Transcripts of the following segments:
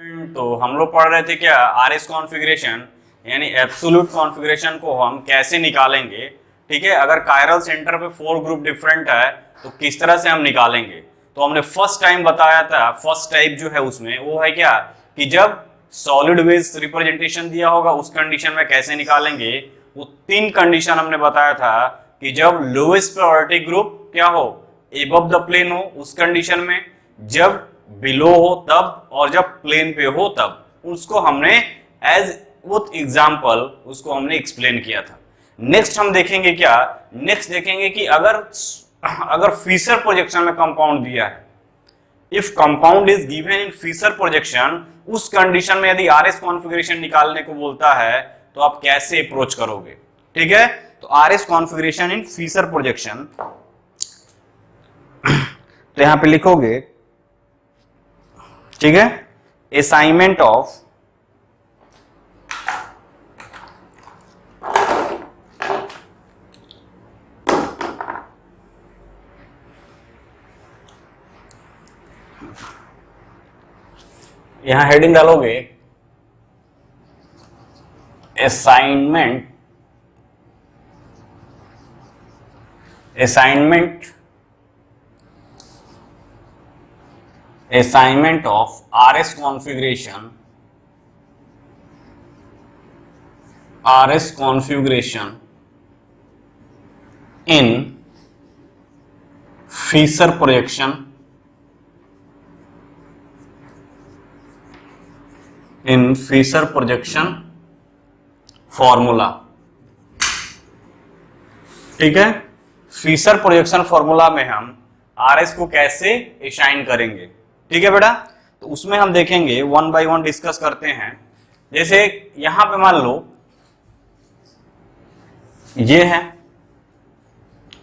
तो हम लोग पढ़ रहे थे क्या आर एस कॉन्फ़िगरेशन यानी एब्सोल्यूट कॉन्फ़िगरेशन को हम कैसे निकालेंगे। ठीक है, अगर कायरल सेंटर पे 4 ग्रुप डिफरेंट है तो किस तरह से हम निकालेंगे। तो हमने फर्स्ट टाइम बताया था, फर्स्ट टाइप जो है उसमें वो है क्या कि जब सॉलिड वेज रिप्रेजेंटेशन दिया होगा उस कंडीशन में कैसे निकालेंगे। वो 3 कंडीशन हमने बताया था कि जब लोएस्ट प्रायोरिटी ग्रुप क्या हो, एबव द प्लेन हो उस कंडीशन में, जब बिलो हो तब, और जब प्लेन पे हो तब। उसको हमने एज विथ एग्जांपल उसको हमने एक्सप्लेन किया था। नेक्स्ट हम देखेंगे क्या, नेक्स्ट देखेंगे कि अगर फिशर प्रोजेक्शन में कंपाउंड दिया है, if compound is given in Fischer projection, उस कंडीशन में यदि आरएस कॉन्फ़िगरेशन निकालने को बोलता है तो आप कैसे अप्रोच करोगे। ठीक है, तो आरएस कॉन्फ़िगरेशन इन फिशर प्रोजेक्शन, तो यहां पे लिखोगे, ठीक है, असाइनमेंट ऑफ यहां हेडिंग डालोगे assignment of RS configuration in Fisher projection formula. ठीक है, फिशर प्रोजेक्शन फॉर्मूला में हम आरएस को कैसे असाइन करेंगे। ठीक है बेटा, तो उसमें हम देखेंगे 1 बाय 1 डिस्कस करते हैं। जैसे यहां पे मान लो ये है,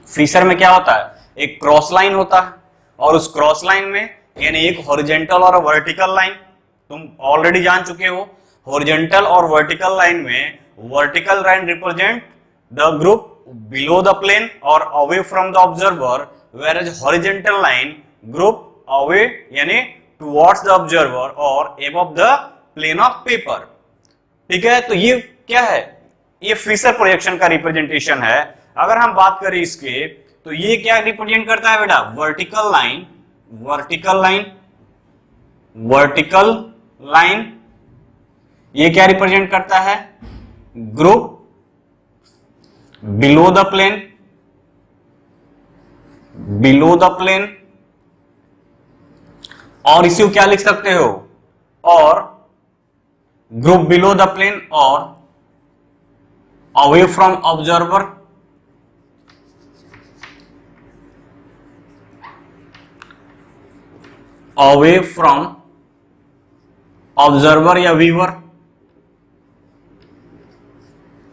फिशर में क्या होता है, एक क्रॉस लाइन होता है और उस क्रॉस लाइन में यानी एक हॉरिजॉन्टल और वर्टिकल लाइन, तुम ऑलरेडी जान चुके हो। हॉरिजॉन्टल और वर्टिकल लाइन में vertical line represent the group below the plane और away from the observer, whereas horizontal line group away यानी towards the observer और above the plane of paper। ठीक है, तो ये क्या है, ये फिशर प्रोजेक्शन का रिप्रेजेंटेशन है। अगर हम बात करें इसके तो ये क्या रिप्रेजेंट करता है बेटा, वर्टिकल लाइन ये क्या रिप्रेजेंट करता है, ग्रुप बिलो द प्लेन, और इसी को क्या लिख सकते हो, और ग्रुप बिलो द प्लेन और अवे फ्रॉम ऑब्जर्वर, या व्यूअर।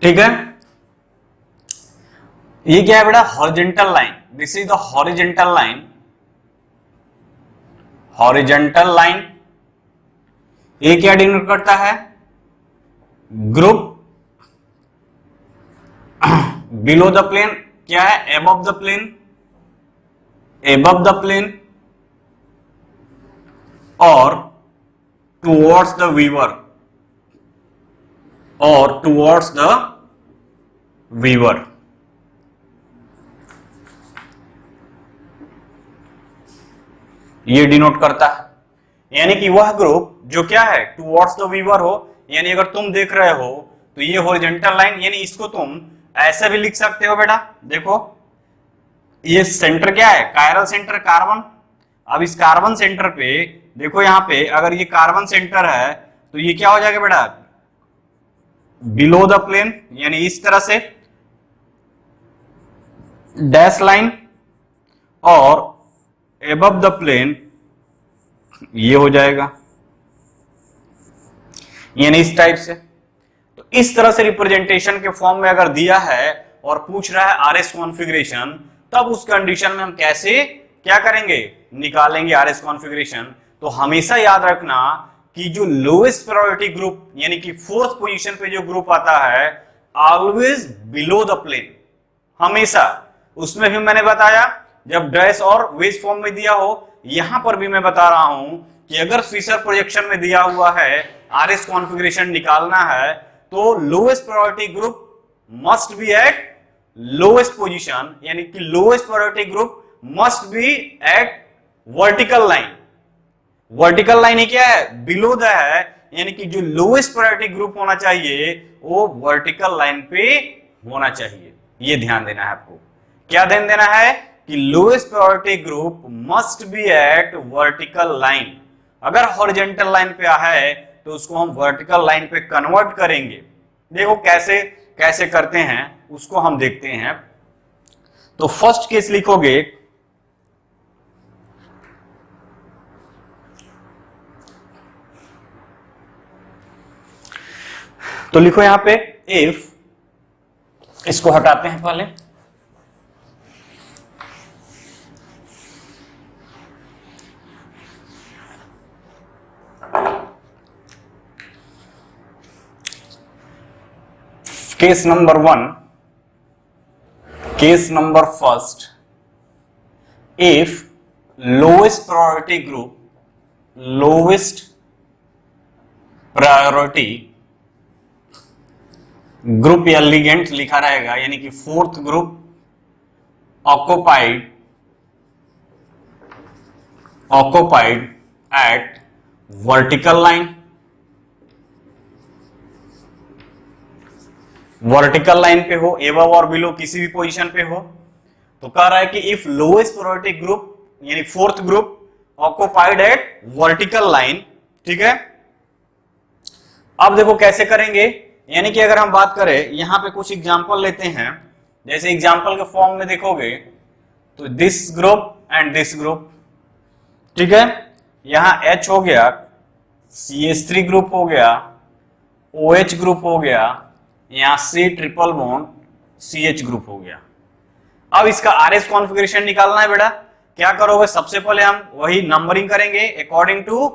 ठीक है, ये क्या है बेटा, horizontal line, this is the horizontal line. ये क्या डिनोट करता है, ग्रुप बिलो द प्लेन, क्या है, एबव द प्लेन और टुवर्ड्स द व्यूअर, ये डिनोट करता है। यानी कि वह ग्रुप जो क्या है टुवर्ड्स द व्यूअर हो, यानी अगर तुम देख रहे हो तो ये हॉरिजॉन्टल लाइन, यानी इसको तुम ऐसे भी लिख सकते हो बेटा। देखो ये सेंटर क्या है, कायरल सेंटर कार्बन। अब इस कार्बन सेंटर पे देखो, यहां पे अगर ये कार्बन सेंटर है तो ये क्या हो जाएगा बेटा, बिलो द प्लेन, यानी इस तरह से डैश लाइन, और एबव द प्लेन ये हो जाएगा, यानी इस टाइप से। तो इस तरह से रिप्रेजेंटेशन के फॉर्म में अगर दिया है और पूछ रहा है आरएस कॉन्फ़िगरेशन, तब उस कंडीशन में हम कैसे क्या करेंगे, निकालेंगे आरएस कॉन्फ़िगरेशन। तो हमेशा याद रखना कि जो लोएस्ट प्रायोरिटी ग्रुप यानी कि 4th पोजीशन पे जो ग्रुप आता है, ऑलवेज बिलो द प्लेन, हमेशा। उसमें भी मैंने बताया जब डैश और वेज फॉर्म में दिया हो, यहां पर भी मैं बता रहा हूं कि अगर फिशर प्रोजेक्शन में दिया हुआ है आरएस कॉन्फ़िगरेशन निकालना है तो lowest priority group must be at lowest position, यानी कि lowest priority group must be at vertical line. Vertical line ही क्या है, बिलो द है, यानी कि जो लोएस्ट प्रायोरिटी ग्रुप होना चाहिए वो वर्टिकल लाइन पे होना चाहिए। ये ध्यान देना है आपको। क्या ध्यान देना है कि lowest priority group must be at vertical line. अगर हॉरिजॉन्टल लाइन पे है तो उसको हम वर्टिकल लाइन पे कन्वर्ट करेंगे। देखो कैसे कैसे करते हैं उसको हम देखते हैं। तो फर्स्ट केस लिखोगे, तो लिखो यहां पे इफ, इसको हटाते हैं पहले, case number 1, case number first, if lowest priority group, lowest priority group या लिगेंड लिखा रहेगा, यानी कि fourth group occupied at vertical line, vertical line पे हो, एबव और बिलो किसी भी पोजीशन पे हो, तो कह रहा है कि इफ लोएस्ट प्रायोरिटी ग्रुप यानी fourth group occupied at vertical line. ठीक है, अब देखो कैसे करेंगे, यानी कि अगर हम बात करें यहां पे कुछ एग्जांपल लेते हैं, जैसे एग्जांपल के फॉर्म में देखोगे तो this group and this group. ठीक है, यहां H हो गया, CH3 ग्रुप हो गया, OH ग्रुप हो गया, यहां C triple bond CH group हो गया। अब इसका RS कॉन्फ़िगरेशन निकालना है बेटा। क्या करोगे, सबसे पहले हम वही नंबरिंग करेंगे अकॉर्डिंग टू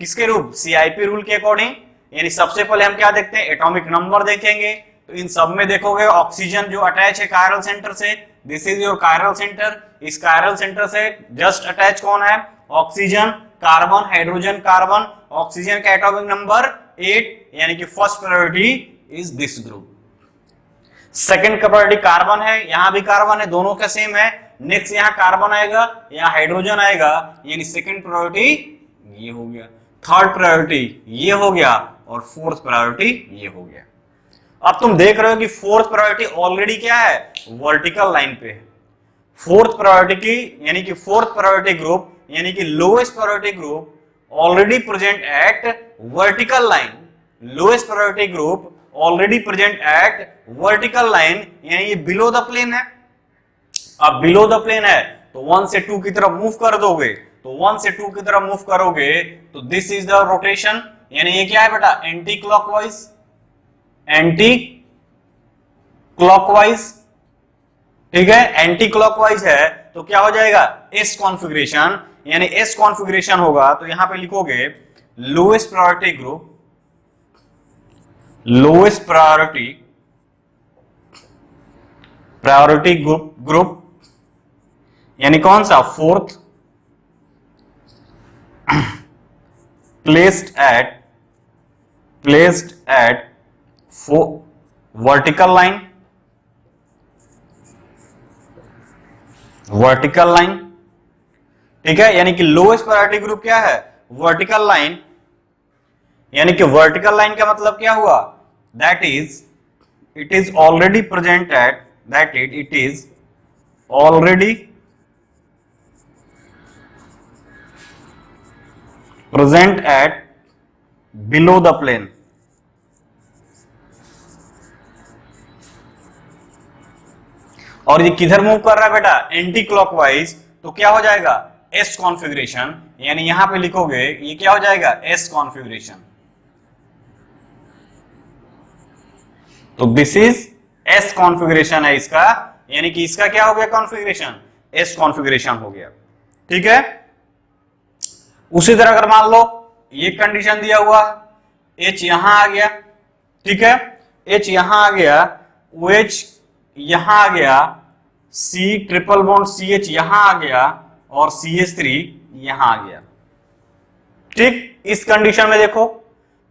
किसके रूल, CIP रूल के अकॉर्डिंग। यानी सबसे पहले हम क्या देखते हैं, एटॉमिक नंबर देखेंगे। तो इन सब में देखोगे ऑक्सीजन जो अटैच है कायरल सेंटर से, this is your chiral centre. इस कायरल सेंटर से जस्ट अटैच कौन है, oxygen, carbon, hydrogen, carbon. Oxygen का एटॉमिक नंबर 8, यानी कि first priority is this group. Second का प्रायोरिटी कार्बन है, यहां भी कार्बन है, दोनों का सेम है। नेक्स्ट यहां कार्बन आएगा, यहां हाइड्रोजन आएगा, यानी सेकंड प्रायोरिटी ये हो गया, थर्ड प्रायोरिटी ये हो गया और फोर्थ प्रायोरिटी ये हो गया। अब तुम देख रहे हो कि फोर्थ प्रायोरिटी ऑलरेडी क्या है, वर्टिकल लाइन पे है। फोर्थ प्रायोरिटी की यानी कि फोर्थ प्रायोरिटी ग्रुप यानी कि lowest priority group already present eight vertical line. Lowest priority group already present eight vertical line, यानी ये बिलो द प्लेन है। अब बिलो द प्लेन है तो 1 से 2 की तरफ मूव कर दोगे, तो 1 से 2 की तरफ मूव करोगे तो दिस इज द रोटेशन, यानी ये क्या है बेटा, एंटी क्लॉकवाइज, एंटी क्लॉकवाइज। ठीक है, एंटी क्लॉकवाइज है तो क्या हो जाएगा, एस कॉन्फ़िगरेशन, यानी एस कॉन्फ़िगरेशन होगा तो यहां पे लिखोगे lowest priority group, lowest priority group यानी कौन सा, fourth, placed at vertical line, vertical line. ठीक है, यानी कि लोएस्ट प्रायोरिटी ग्रुप क्या है, वर्टिकल लाइन। यानी कि वर्टिकल लाइन का मतलब क्या हुआ, that is it is already present at, that it is already present at below the plane. और ये किधर मूव कर रहा है बेटा, एंटी क्लॉकवाइज, तो क्या हो जाएगा, एस कॉन्फ़िगरेशन। यानी यहां पे लिखोगे ये क्या हो जाएगा, एस कॉन्फ़िगरेशन। तो दिस इज एस कॉन्फ़िगरेशन है इसका, यानी कि इसका क्या हो गया कॉन्फ़िगरेशन, एस कॉन्फ़िगरेशन हो गया। ठीक है, उसी तरह अगर मान लो ये कंडीशन दिया हुआ, H यहां आ गया, ठीक है, H यहां आ गया, OH यहां आ गया, C ट्रिपल बॉन्ड CH यहां आ गया और CH3 यहां आ गया। ठीक, इस कंडीशन में देखो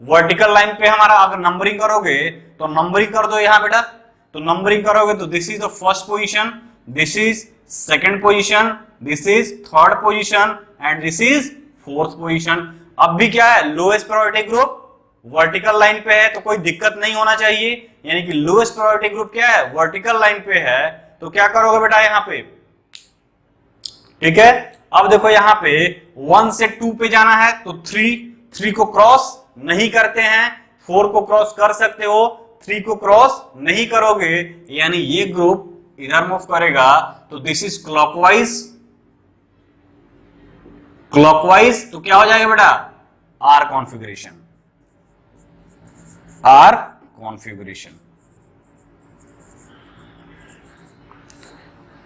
वर्टिकल लाइन पे हमारा अगर नंबरिंग करोगे तो नंबरिंग कर दो यहां बेटा, तो नंबरिंग करोगे तो this is the first position, this is second position, this is third position and this is fourth position. अब भी क्या है, lowest priority group vertical line पे है तो कोई दिक्कत नहीं होना चाहिए, यानी कि लोएस्ट प्रायोरिटी ग्रुप क्या है, वर्टिकल लाइन पे है, तो क्या करोगे बेटा यहां पे, ठीक है। अब देखो यहां पे 1 से 2 पे जाना है तो 3 को क्रॉस नहीं करते हैं, 4 को क्रॉस कर सकते हो, 3 को क्रॉस नहीं करोगे, यानी ये ग्रुप इधर मूव करेगा, तो दिस इज क्लॉकवाइज, क्लॉकवाइज तो क्या हो जाएगा बेटा, आर कॉन्फ़िगरेशन, आर कॉन्फ़िगरेशन।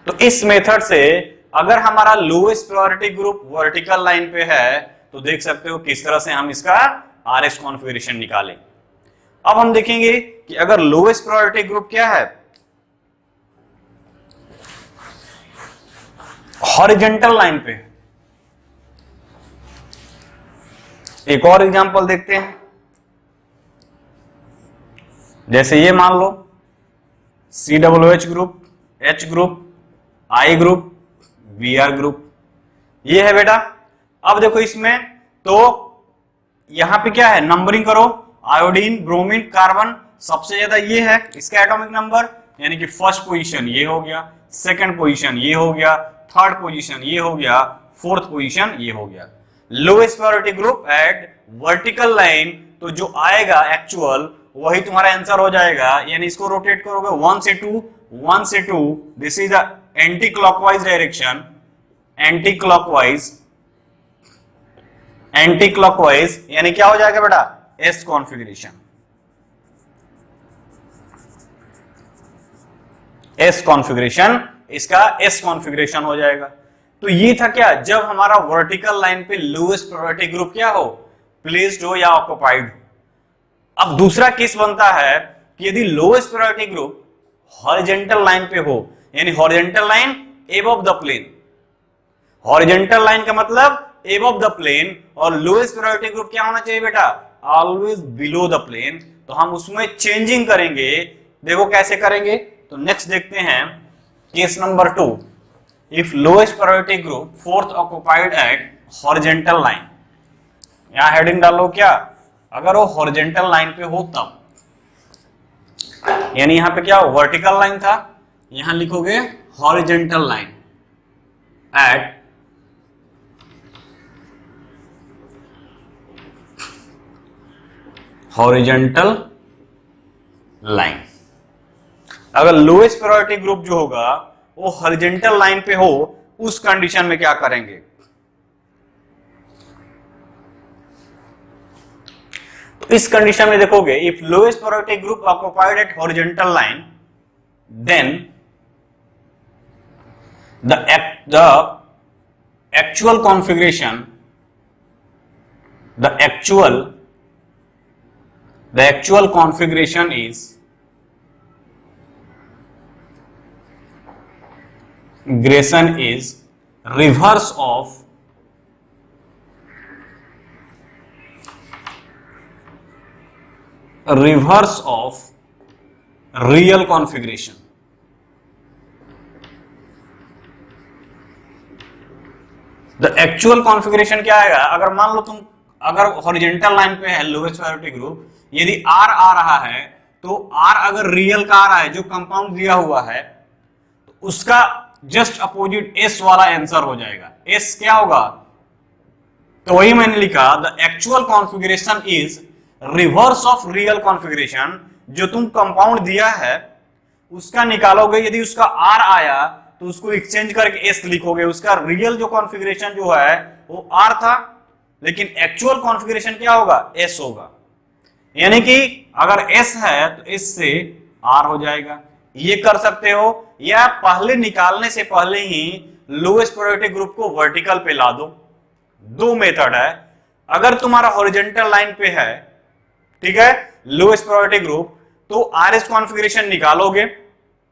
तो इस मेथड से अगर हमारा lowest priority group vertical line पे है तो देख सकते हो किस तरह से हम इसका आरएस कॉन्फ़िगरेशन निकालें। अब हम देखेंगे कि अगर लोएस्ट प्रायोरिटी ग्रुप क्या है, हॉरिजॉन्टल लाइन पे। एक और एग्जांपल देखते हैं, जैसे ये मान लो COOH group, H group, I group, Br group, ये है बेटा। अब देखो इसमें तो यहां पे क्या है, नंबरिंग करो, आयोडीन, ब्रोमीन, कार्बन, सबसे ज्यादा ये है इसका एटॉमिक नंबर, यानी कि फर्स्ट पोजीशन ये हो गया, सेकंड पोजीशन ये हो गया, थर्ड पोजीशन ये हो गया, फोर्थ पोजीशन ये हो गया। Lowest priority group at vertical line, तो जो आएगा एक्चुअल वही तुम्हारा आंसर हो जाएगा, यानी इसको रोटेट करोगे 1 से 2, 1 से 2, this is the anti clockwise direction, anti clockwise, anti clockwise, यानी क्या हो जाएगा बेटा, एस कॉन्फ़िगरेशन, एस कॉन्फ़िगरेशन, इसका एस कॉन्फ़िगरेशन हो जाएगा। तो ये था क्या, जब हमारा वर्टिकल लाइन पे लोएस्ट प्रायोरिटी ग्रुप क्या हो, प्लेस्ड हो या ऑक्युपाइड हो। अब दूसरा केस बनता है कि यदि lowest priority group horizontal line पे हो, यानी horizontal line above the plane, horizontal line का मतलब एबव द प्लेन, और लोएस्ट प्रायोरिटी ग्रुप क्या होना चाहिए बेटा, ऑलवेज बिलो द प्लेन। तो हम उसमें चेंजिंग करेंगे, देखो कैसे करेंगे। तो नेक्स्ट देखते हैं case number 2, if lowest priority group fourth occupied at horizontal line, यहां हेडिंग डालो क्या, अगर वो हॉरिजॉन्टल लाइन पे हो तब, यानी यहां पे क्या वर्टिकल लाइन था, यहां लिखोगे horizontal line at horizontal line. अगर लोएस्ट प्रायोरिटी ग्रुप जो होगा वो हॉरिजॉन्टल लाइन पे हो, उस कंडीशन में क्या करेंगे, तो इस कंडीशन में देखोगे if lowest priority group occupied at horizontal line, then the actual configuration, the actual configuration is Grayson is reverse of real configuration। The actual configuration क्या आएगा, अगर मान लो तुम अगर हॉरिजॉन्टल लाइन पे है लोएस्ट प्रायोरिटी ग्रुप, यदि आर आ रहा है तो आर अगर रियल का आ रहा है, जो कंपाउंड दिया हुआ है, तो उसका जस्ट अपोजिट एस वाला आंसर हो जाएगा। एस क्या होगा, तो वही मैंने लिखा, the actual configuration is reverse of real configuration. जो तुम कंपाउंड दिया है उसका निकालोगे, यदि उसका आर आया तो उसको एक्सचेंज करके एस लिखोगे, उसका रियल जो कॉन्फ़िगरेशन जो है वो आर था, लेकिन एक्चुअल कॉन्फ़िगरेशन क्या होगा, एस होगा। यानी कि अगर एस है तो एस से आर हो जाएगा। ये कर सकते हो, या पहले निकालने से पहले ही लोएस्ट प्रायोरिटी ग्रुप को वर्टिकल पे ला दो। दो मेथड है, अगर तुम्हारा हॉरिजॉन्टल लाइन पे है, ठीक है, लोएस्ट प्रायोरिटी ग्रुप, तो आरएस कॉन्फ़िगरेशन निकालोगे।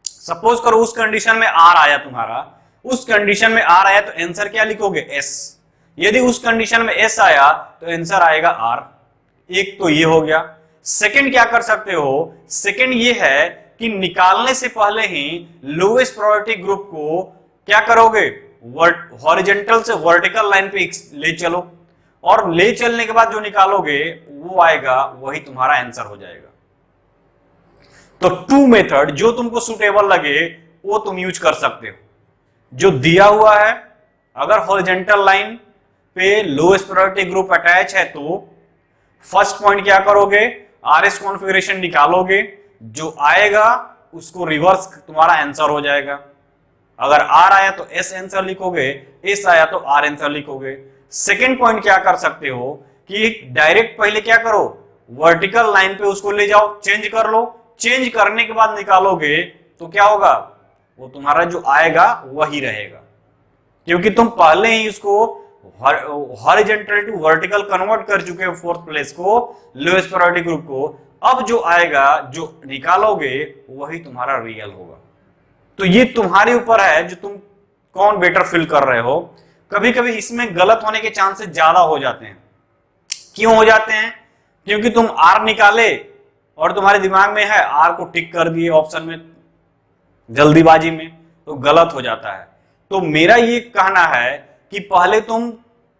सपोज करो उस कंडीशन में आर आया तुम्हारा, उस कंडीशन में आर आया तो आंसर क्या लिखोगे, एस। यदि उस कंडीशन में एस आया तो आंसर आएगा आर। एक तो ये हो गया। सेकंड क्या कर सकते हो, सेकंड ये है कि निकालने से पहले ही लोएस्ट प्रायोरिटी ग्रुप को क्या करोगे, हॉरिजॉन्टल से वर्टिकल लाइन पे ले चलो, और ले चलने के बाद जो निकालोगे वो आएगा, वही तुम्हारा आंसर हो जाएगा। तो टू मेथड जो तुमको सुटेबल लगे वो तुम यूज कर सकते हो। जो दिया हुआ है, अगर हॉरिजॉन्टल लाइन पे लोएस्ट प्रायोरिटी ग्रुप अटैच है तो फर्स्ट पॉइंट क्या करोगे, आरएस कॉन्फ़िगरेशन निकालोगे, जो आएगा उसको रिवर्स तुम्हारा आंसर हो जाएगा। अगर आर आया तो एस आंसर लिखोगे, एस आया तो आर आंसर लिखोगे। सेकेंड पॉइंट क्या कर सकते हो कि डायरेक्ट पहले क्या करो, वर्टिकल लाइन पे उसको ले जाओ, चेंज कर लो, चेंज करने के बाद निकालोगे तो क्या होगा, वो तुम्हारा जो आएगा वही रहेगा, क्योंकि तुम पहले ही उसको हॉरिजॉन्टल टू वर्टिकल कन्वर्ट कर चुके हो फोर्थ प्लेस को, लोएस्ट प्रायोरिटी ग्रुप को। अब जो आएगा, जो निकालोगे वही तुम्हारा रियल होगा। तो ये तुम्हारे ऊपर है, जो तुम कौन बेटर फील कर रहे हो। कभी कभी इसमें गलत होने के चांसेस ज्यादा हो जाते हैं। क्यों हो जाते हैं, क्योंकि तुम आर निकाले और तुम्हारे दिमाग में है आर को टिक कर दिए ऑप्शन में जल्दीबाजी में, तो गलत हो जाता है। तो मेरा ये कहना है कि पहले तुम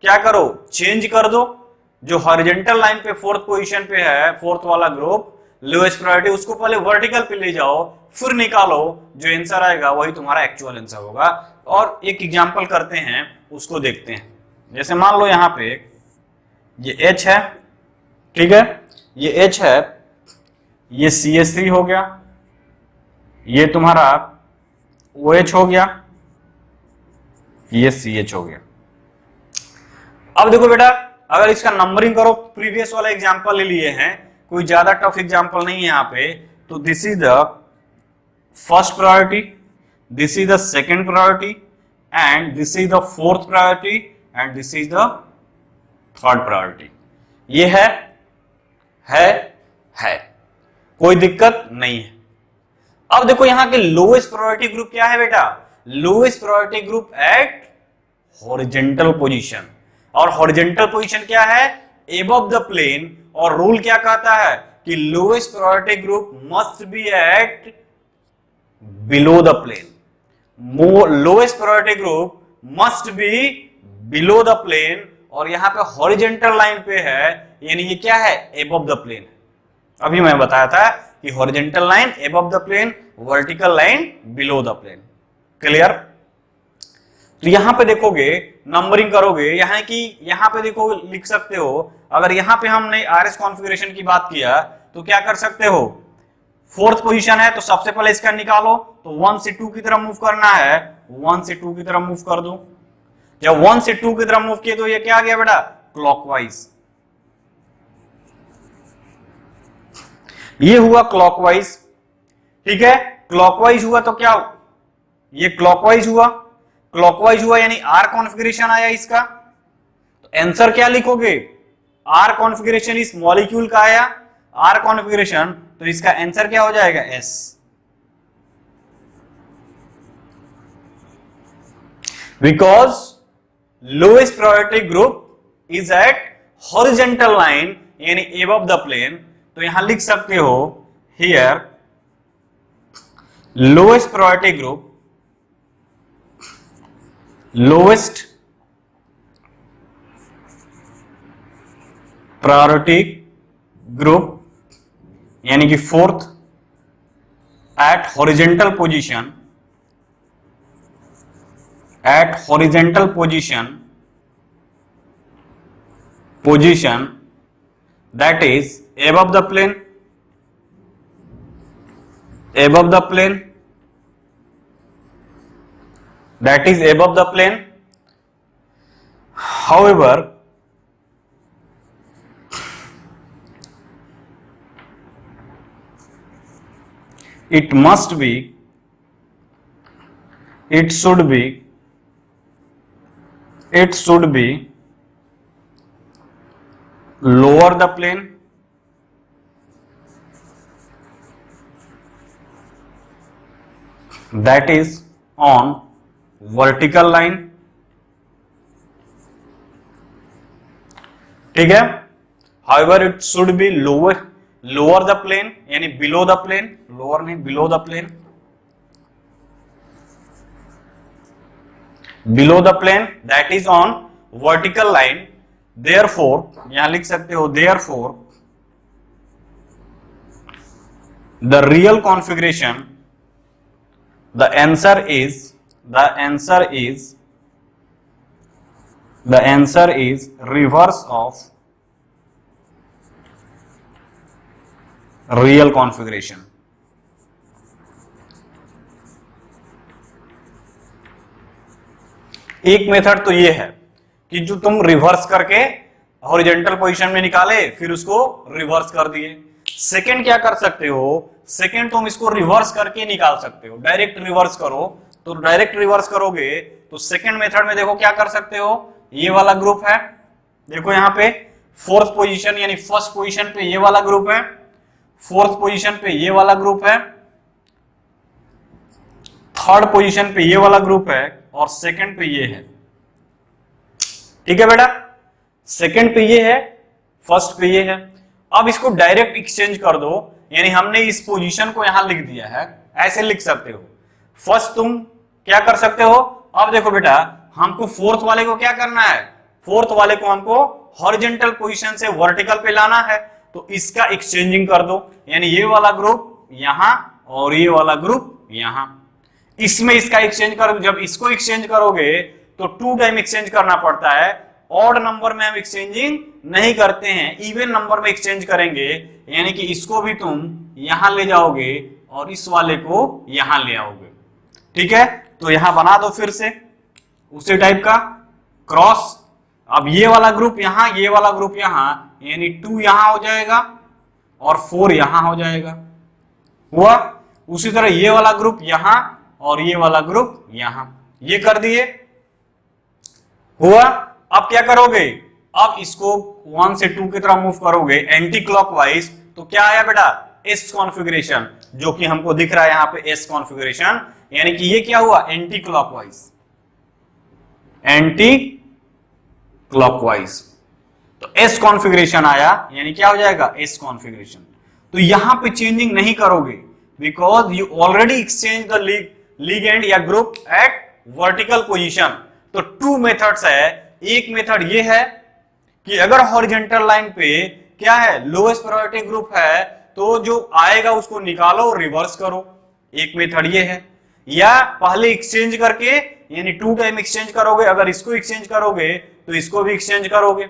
क्या करो, चेंज कर दो, जो हॉरिजॉन्टल लाइन पे फोर्थ पोजीशन पे है, फोर्थ वाला ग्रुप लोएस्ट प्रायोरिटी, उसको पहले वर्टिकल पे ले जाओ, फिर निकालो, जो आंसर आएगा वही तुम्हारा एक्चुअल आंसर होगा। और एक एग्जांपल करते हैं, उसको देखते हैं। जैसे मान लो यहां पे ये H है, ठीक है, ये H है, ये CH3 हो गया, ये तुम्हारा OH हो गया, ये CH हो गया। अब देखो बेटा, अगर इसका नंबरिंग करो, प्रीवियस वाला एग्जांपल ले लिए हैं, कोई ज्यादा टफ एग्जांपल नहीं है यहाँ पे। तो this is the first priority, this is the second priority, and this is the fourth priority, and this is the third priority. ये है, कोई दिक्कत नहीं है। अब देखो यहां के लोएस्ट प्रायोरिटी ग्रुप क्या है बेटा, lowest priority group at horizontal position, और हॉरिजॉन्टल पोजीशन क्या है, एबव द प्लेन। और रूल क्या कहता है कि lowest priority group must be at below the plane, lowest priority group must be below the plane. और यहां पे हॉरिजॉन्टल लाइन पे है, यानी ये क्या है, एबव द प्लेन। अभी मैं बताया था कि horizontal line above the plane, vertical line below the plane. Clear. तो यहां पे देखोगे, नंबरिंग करोगे, यहां पे देखो, लिख सकते हो। अगर यहां पे हमने आरएस कॉन्फ़िगरेशन की बात किया तो क्या कर सकते हो, फोर्थ पोजीशन है तो सबसे पहले इसका निकालो, तो 1 से 2 की तरफ मूव करना है, 1 से 2 की तरफ मूव कर दो। जब 1 से 2 की तरफ मूव किए तो ये क्या आ गया बेटा, क्लॉकवाइज। ये हुआ क्लॉकवाइज, ठीक है। क्लॉकवाइज हुआ तो क्या, ये क्लॉकवाइज हुआ, क्लॉकवाइज हुआ यानी आर कॉन्फ़िगरेशन आया इसका। तो आंसर क्या लिखोगे, आर कॉन्फ़िगरेशन इस मॉलिक्यूल का आया, आर कॉन्फ़िगरेशन, तो इसका आंसर क्या हो जाएगा, S. Because lowest priority group is at horizontal line, यानी एबव द प्लेन। तो यहां लिख सकते हो, here lowest priority group, lowest priority group यानी कि fourth at horizontal position, at horizontal position that is above the plane, above the plane, that is above the plane. However, it must be, it should be lower the plane, that is on vertical line, ठीक है। However it should be lower the plane, यानी below the plane, lower नहीं below the plane, below the plane that is on vertical line. Therefore यहां लिख सकते हो therefore the real configuration, the answer is reverse of real configuration। एक method तो ये है कि जो तुम रिवर्स करके हॉरिजॉन्टल पोजीशन में निकाले फिर उसको रिवर्स कर दिए। सेकंड क्या कर सकते हो, सेकंड तुम इसको रिवर्स करके निकाल सकते हो, डायरेक्ट रिवर्स करो। तो डायरेक्ट रिवर्स करोगे तो सेकंड मेथड में देखो क्या कर सकते हो, ये वाला ग्रुप है, देखो यहां पे फोर्थ पोजीशन यानी फर्स्ट पोजीशन पे ये वाला ग्रुप है, फोर्थ पोजीशन पे ये वाला ग्रुप है, थर्ड पोजीशन पे ये वाला ग्रुप है और सेकंड पे ये है। ठीक है बेटा, सेकंड पे ये है, फर्स्ट पे ये है। अब इसको डायरेक्ट एक्सचेंज कर दो, यानी हमने इस पोजीशन को यहां लिख दिया है, ऐसे लिख सकते हो। फर्स्ट तुम क्या कर सकते हो, अब देखो बेटा हमको फोर्थ वाले को क्या करना है, फोर्थ वाले को हमको हॉरिजॉन्टल पोजीशन से वर्टिकल पे लाना है, तो इसका एक्सचेंजिंग कर दो, यानी ये वाला ग्रुप यहां और ये वाला ग्रुप यहां, इसमें इसका एक्सचेंज करो। जब इसको एक्सचेंज करोगे तो 2 टाइम एक्सचेंज करना पड़ता है। ऑड नंबर में हम एक्सचेंजिंग नहीं करते हैं, इवन नंबर में एक्सचेंज करेंगे, यानी कि इसको भी तुम यहां ले जाओगे और इस वाले को यहां ले आओगे। ठीक है, तो यहां बना दो फिर से उसी टाइप का क्रॉस। अब ये वाला ग्रुप यहां, ये वाला ग्रुप यहां, यानी 2 यहां हो जाएगा और 4 यहां हो जाएगा, हुआ। उसी तरह ये वाला ग्रुप यहां और ये वाला ग्रुप यहां, ये कर दिए, हुआ। अब क्या करोगे, अब इसको 1 से 2 की तरफ मूव करोगे एंटी क्लॉकवाइज, तो क्या आया बेटा, एस कॉन्फ़िगरेशन, जो कि हमको दिख रहा है यहां पे एस कॉन्फ़िगरेशन, यानी कि ये क्या हुआ, एंटी क्लॉकवाइज, एंटी क्लॉकवाइज। तो एस कॉन्फ़िगरेशन आया, यानी क्या हो जाएगा, एस कॉन्फ़िगरेशन। तो यहां पे चेंजिंग नहीं करोगे because you already exchange the ligand या ग्रुप एट वर्टिकल पोजीशन। तो 2 मेथड्स है, एक मेथड ये है कि अगर हॉरिजॉन्टल लाइन पे क्या है, लोएस्ट प्रायोरिटी ग्रुप है, तो जो आएगा उसको निकालो रिवर्स करो, एक मेथड ये है। या पहले एक्सचेंज करके, यानी 2 टाइम एक्सचेंज करोगे, अगर इसको एक्सचेंज करोगे तो इसको भी एक्सचेंज करोगे।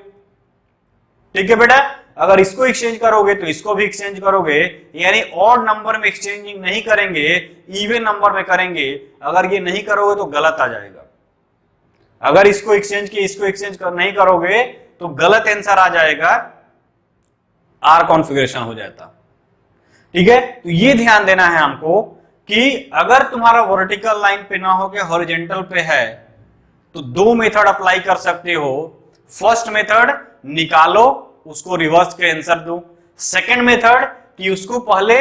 ठीक है बेटा, अगर इसको एक्सचेंज करोगे तो इसको भी एक्सचेंज करोगे, यानी ऑड नंबर में एक्सचेंजिंग नहीं करेंगे, इवन नंबर में करेंगे। अगर ये नहीं करोगे तो गलत आ जाएगा, अगर इसको एक्सचेंज किए इसको एक्सचेंज नहीं करोगे तो गलत आंसर आ जाएगा, आर कॉन्फ़िगरेशन हो जाता। ठीक है, तो ये ध्यान देना है हमको कि अगर तुम्हारा वर्टिकल लाइन पे ना हो के हॉरिजॉन्टल पे है तो 2 मेथड अप्लाई कर सकते हो। फर्स्ट मेथड निकालो, उसको रिवर्स के आंसर दो। सेकंड मेथड कि उसको पहले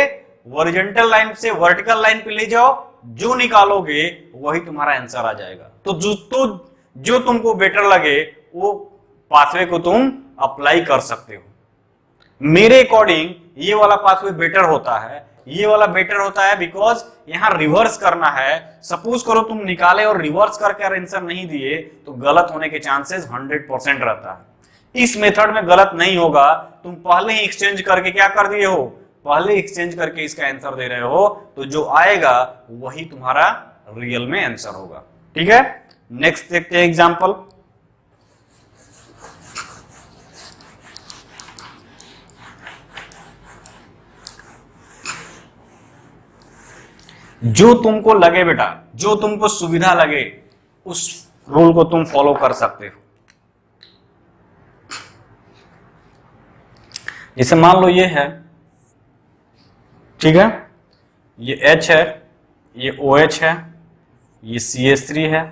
हॉरिजॉन्टल लाइन से वर्टिकल लाइन पे ले जाओ, जो निकालोगे वही तुम्हारा आंसर आ जाएगा। तो जो तुमको बेटर लगे वो पाथवे को तुम अप्लाई कर सकते हो। मेरे अकॉर्डिंग ये वाला पाथवे बेटर होता है, ये वाला बेटर होता है बिकॉज यहां रिवर्स करना है। सपोज करो तुम निकाले और रिवर्स करके आंसर नहीं दिए तो गलत होने के चांसेस 100% रहता है। इस मेथड में गलत नहीं होगा, तुम पहले ही एक्सचेंज करके क्या कर दिए हो, पहले एक्सचेंज करके इसका आंसर दे रहे हो, तो जो आएगा वही तुम्हारा रियल में आंसर होगा। ठीक है, नेक्स्ट देखते हैं एग्जांपल। जो तुमको लगे बेटा, जो तुमको सुविधा लगे उस रूल को तुम फॉलो कर सकते हो। जैसे मान लो ये है, ठीक है, ये H है, ये OH है, ये CH3 है,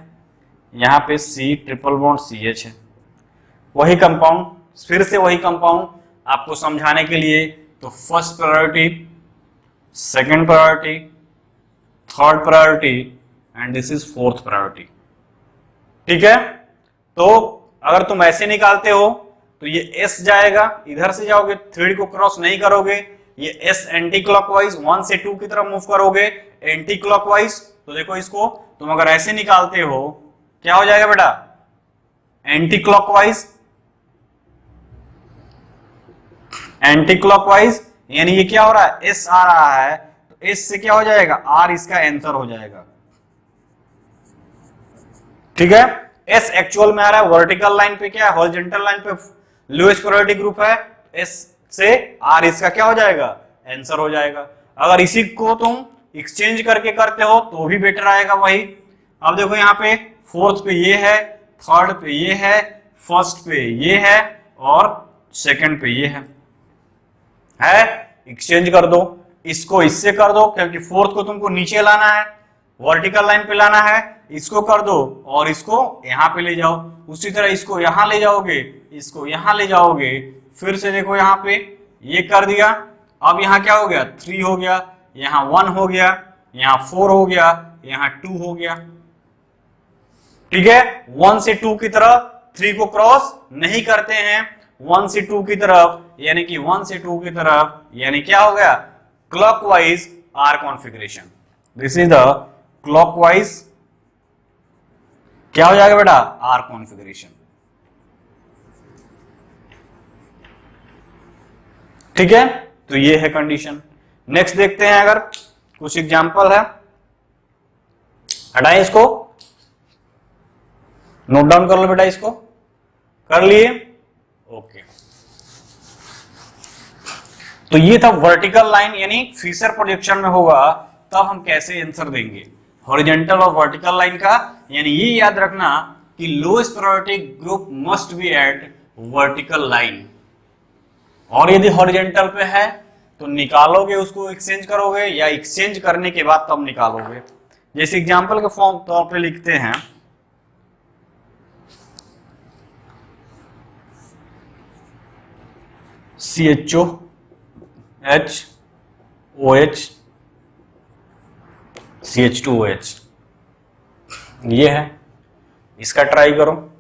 यहां पे C ट्रिपल बॉन्ड CH है। वही कंपाउंड, फिर से वही कंपाउंड आपको समझाने के लिए, तो first priority, second priority, third priority and this is fourth priority. ठीक है, तो अगर तुम ऐसे निकालते हो तो ये S जाएगा, इधर से जाओगे, 3 को क्रॉस नहीं करोगे, ये S एंटी क्लॉकवाइज 1 से 2 की तरफ मूव करोगे एंटी क्लॉकवाइज। तो देखो इसको तुम अगर ऐसे निकालते हो क्या हो जाएगा बेटा, एंटी क्लॉकवाइज, एंटी क्लॉकवाइज, यानी ये क्या हो रहा है, S आ रहा है, तो S से क्या हो जाएगा, R इसका आंसर हो जाएगा। ठीक है, S एक्चुअल में आ रहा है वर्टिकल लाइन पे, क्या है हॉरिजॉन्टल लाइन पे लोएस्ट प्रायोरिटी ग्रुप है, S से R इसका क्या हो जाएगा, आंसर हो जाएगा। अगर इसी को तुम एक्सचेंज करके करते हो तो भी बेटर आएगा वही। अब देखो यहाँ पे फोर्थ पे ये है, थर्ड पे ये है, फर्स्ट पे ये है और सेकंड पे ये है, एक्सचेंज कर दो, इसको इससे कर दो क्योंकि फोर्थ को तुमको नीचे लाना है, वर्टिकल लाइन पे लाना है, इसको कर दो और इसको यहां पे ले जाओ। उसी तरह इसको यहां ले जाओगे, इसको यहां ले जाओगे, फिर से देखो यहां पे ये कर दिया। अब यहां क्या हो गया, 3 हो गया, यहां 1 हो गया, यहां 4 हो गया, यहां 2 हो गया। ठीक है, 1 से 2 की तरफ 3 को क्रॉस नहीं करते हैं, 1 से 2 की तरफ, यानी कि 1 से 2 की तरफ, यानी क्या हो गया, clockwise R configuration. This is the clockwise क्या हो जाएगा बेटा, आर कॉन्फ़िगरेशन। ठीक है, तो ये है कंडीशन। नेक्स्ट देखते हैं, अगर कुछ एग्जांपल है, हटाएं इसको, नोट डाउन कर लो बेटा, इसको कर लिए, ओके। तो ये था वर्टिकल लाइन, यानी फिशर प्रोजेक्शन में होगा तब हम कैसे आंसर देंगे, हॉरिजॉन्टल और वर्टिकल लाइन का। यानी ये याद रखना कि lowest priority group must be at vertical line, और यदि हॉरिजॉन्टल पे है तो निकालोगे, उसको एक्सचेंज करोगे या एक्सचेंज करने के बाद तब निकालोगे। जैसे एग्जांपल के फॉर्म तौर पे लिखते हैं, CHO H OH CH2OH, ये है, इसका ट्राई करो।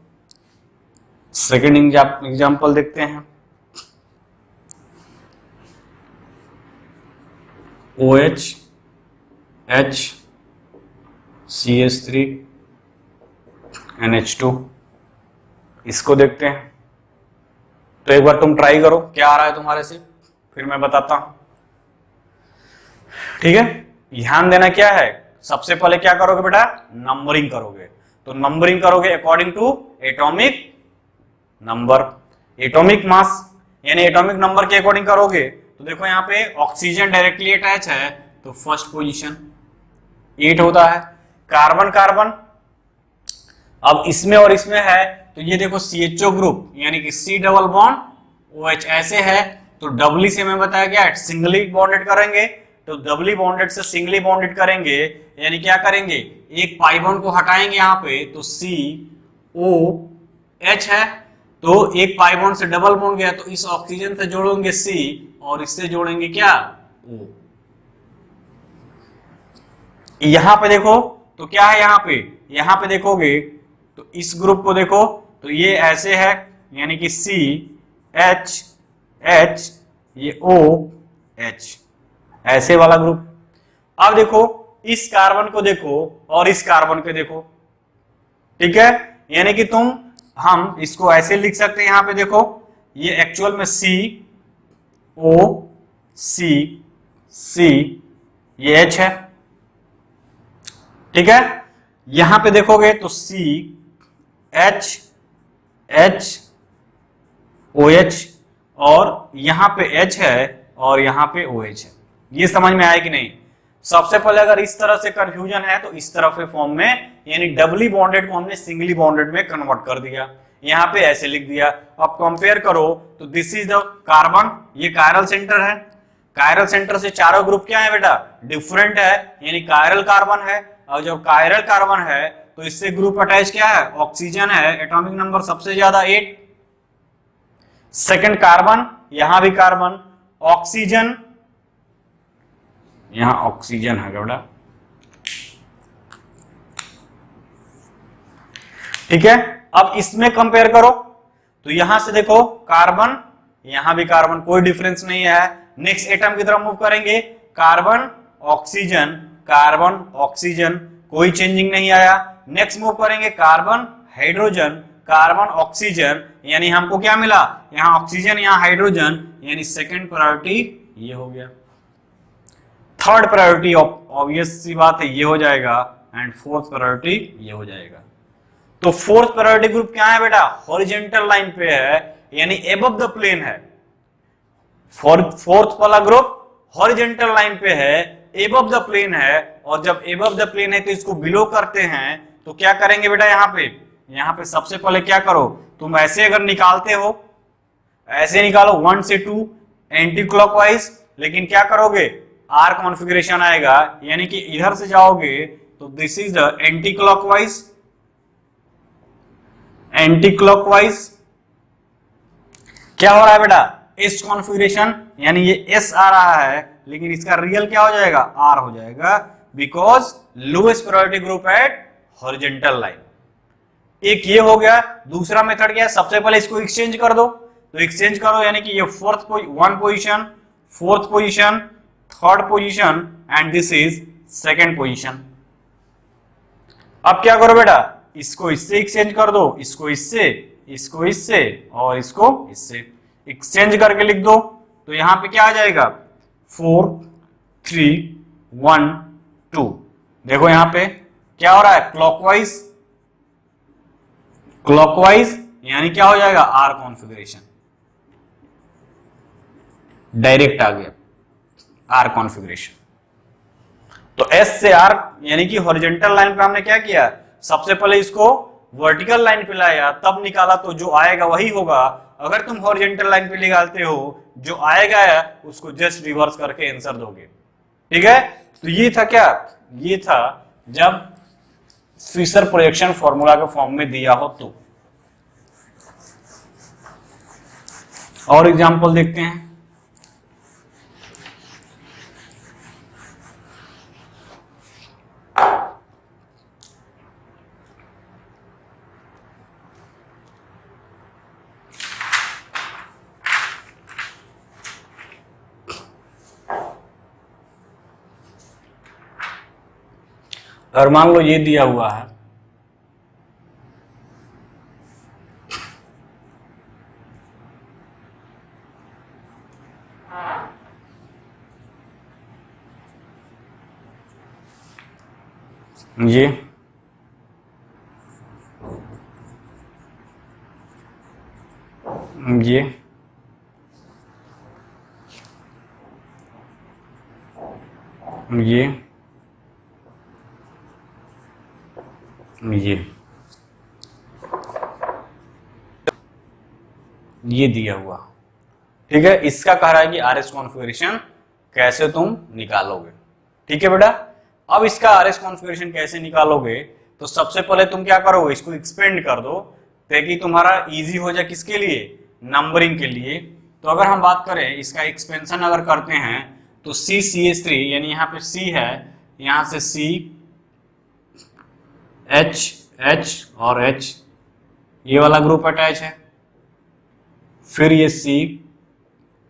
सेकेंड एग्जांपल देखते हैं, OH H CH3 NH2, इसको देखते हैं। तो एक बार तुम ट्राई करो क्या आ रहा है तुम्हारे से, फिर मैं बताता हूं। ठीक है, ध्यान देना क्या है, सबसे पहले क्या करोगे बेटा, नंबरिंग करोगे। तो नंबरिंग करोगे according to atomic number, atomic mass, यानी एटॉमिक नंबर के अकॉर्डिंग करोगे। तो देखो यहाँ पे ऑक्सीजन डायरेक्टली अटैच है तो फर्स्ट पोजीशन 8 होता है। कार्बन कार्बन अब इसमें और इसमें है, तो ये देखो CHO ग्रुप, यानी कि C डबल बॉन्ड OH ऐसे है, तो डबली से मैं बताया क्या, सिंगली बॉन्डेड करेंगे, तो डबली बॉन्डेड से सिंगली बॉन्डेड करेंगे, यानी क्या करेंगे, एक पाई बॉन्ड को हटाएंगे यहाँ पे, तो COH है, तो एक पाई बॉन्ड से डबल बॉन्ड गया, तो इस ऑक्सीजन से जोड़ेंगे C और इससे जोड़ेंगे क्या, O। यहां पे देखो तो क्या है, यहां पे देखोगे तो इस ग्रुप को देखो, तो ये ऐसे है, यानी कि CH H, ये OH, ऐसे वाला ग्रुप। अब देखो इस कार्बन को देखो और इस कार्बन को देखो, ठीक है, यानी कि हम इसको ऐसे लिख सकते हैं, यहां पे देखो ये एक्चुअल में C ये H है, ठीक है। यहां पे देखोगे तो CH OH और यहां पे H है और यहां पे OH है। ये समझ में आया कि नहीं? सबसे पहले अगर इस तरह से कंफ्यूजन है तो इस तरह के फॉर्म में, यानी डबली बॉन्डेड को हमने सिंगली बॉन्डेड में कन्वर्ट कर दिया, यहां पे ऐसे लिख दिया। अब कंपेयर करो तो दिस इज द कार्बन, ये कायरल सेंटर है, कायरल सेंटर से चारों ग्रुप क्या है बेटा, डिफरेंट है, यानी कायरल कार्बन है। और जब कायरल कार्बन है तो इससे ग्रुप अटैच क्या है, ऑक्सीजन है, एटॉमिक नंबर सबसे ज्यादा 8। सेकंड कार्बन, यहां भी कार्बन, ऑक्सीजन, यहां ऑक्सीजन है बेटा, ठीक है। अब इसमें कंपेयर करो तो यहां से देखो कार्बन, यहां भी कार्बन, कोई डिफरेंस नहीं है। नेक्स्ट एटम की तरफ मूव करेंगे, कार्बन ऑक्सीजन, कार्बन ऑक्सीजन, कोई चेंजिंग नहीं आया। नेक्स्ट मूव करेंगे कार्बन हाइड्रोजन, कार्बन ऑक्सीजन, यानी हमको क्या मिला, यहां ऑक्सीजन यहां हाइड्रोजन, यानी सेकंड प्रायोरिटी ये हो गया। थर्ड प्रायोरिटी ऑब्वियस सी बात है ये हो जाएगा, एंड फोर्थ प्रायोरिटी ये हो जाएगा। तो फोर्थ प्रायोरिटी ग्रुप क्या है बेटा, हॉरिजॉन्टल लाइन पे है, यानी एबव द प्लेन है। फोर्थ वाला ग्रुप हॉरिजॉन्टल लाइन पे है, एबव द प्लेन है, और जब एबव द प्लेन है तो इसको बिलो करते हैं, तो क्या करेंगे बेटा, यहाँ पे सबसे पहले क्या करो, तुम ऐसे अगर निकालते हो, ऐसे निकालो 1 से 2 एंटी क्लॉकवाइज, लेकिन क्या करोगे, आर कॉन्फ़िगरेशन आएगा, यानी कि इधर से जाओगे तो this is the anti clockwise, anti clockwise क्या हो रहा है बेटा, एस कॉन्फ़िगरेशन, यानी ये एस आ रहा है, लेकिन इसका रियल क्या हो जाएगा, आर हो जाएगा, because lowest priority group at horizontal line. एक ये हो गया। दूसरा मेथड क्या है, सबसे पहले इसको एक्सचेंज कर दो, तो एक्सचेंज करो, यानी कि ये one position, fourth position, third position, and this is second position. अब क्या करो बेटा, इसको इससे एक्सचेंज कर दो, इसको इससे, इसको इससे, और इसको इससे एक्सचेंज करके लिख दो, तो यहां पे क्या आ जाएगा, 4 3 1 2। देखो यहां पे क्या हो रहा है, क्लॉकवाइज, क्लॉकवाइज, यानी क्या हो जाएगा, आर कॉन्फ़िगरेशन, डायरेक्ट आ गया आर कॉन्फ़िगरेशन। तो एस से आर, यानी कि हॉरिजॉन्टल लाइन पे हमने क्या किया, सबसे पहले इसको वर्टिकल लाइन पे लाया, तब निकाला, तो जो आएगा वही होगा। अगर तुम हॉरिजॉन्टल लाइन पे निकालते हो, जो आएगा उसको जस्ट रिवर्स करके आंसर दोगे, ठीक है। तो ये था क्या, ये था जब फिशर प्रोजेक्शन फॉर्मूला के फॉर्म में दिया हो तो। और एग्जांपल देखते हैं। और मान लो ये दिया हुआ है, ये ये दिया हुआ, ठीक है। इसका कह रहा है कि आर एस कॉन्फ़िगरेशन कैसे तुम निकालोगे, ठीक है बेटा। अब इसका आर एस कॉन्फ़िगरेशन कैसे निकालोगे, तो सबसे पहले तुम क्या करोगे, इसको एक्सपेंड कर दो, ताकि तुम्हारा इजी हो जाए, किसके लिए, नंबरिंग के लिए। तो अगर हम बात करें इसका एक्सपेंशन अगर करते हैं, तो CCH3, यानी यहाँ पे C है, यहाँ से C H और H, ये वाला ग्रुप अटैच है, फिर ये C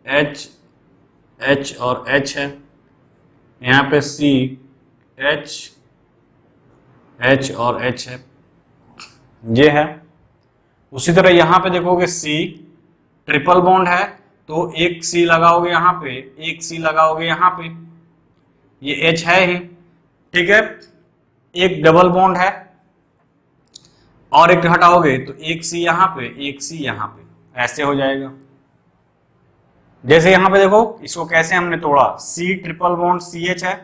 H और H है, यहाँ पे C H और H है, ये है। उसी तरह यहाँ पे देखोगे C ट्रिपल बॉन्ड है, तो एक C लगाओगे यहाँ पे, एक C लगाओगे यहाँ पे, ये H है ही, ठीक है। एक डबल बॉन्ड है और एक हटाओगे तो एक C यहाँ पे, एक C यहाँ पे, ऐसे हो जाएगा। जैसे यहाँ पे देखो, इसको कैसे हमने तोड़ा, C ट्रिपल बॉन्ड CH है,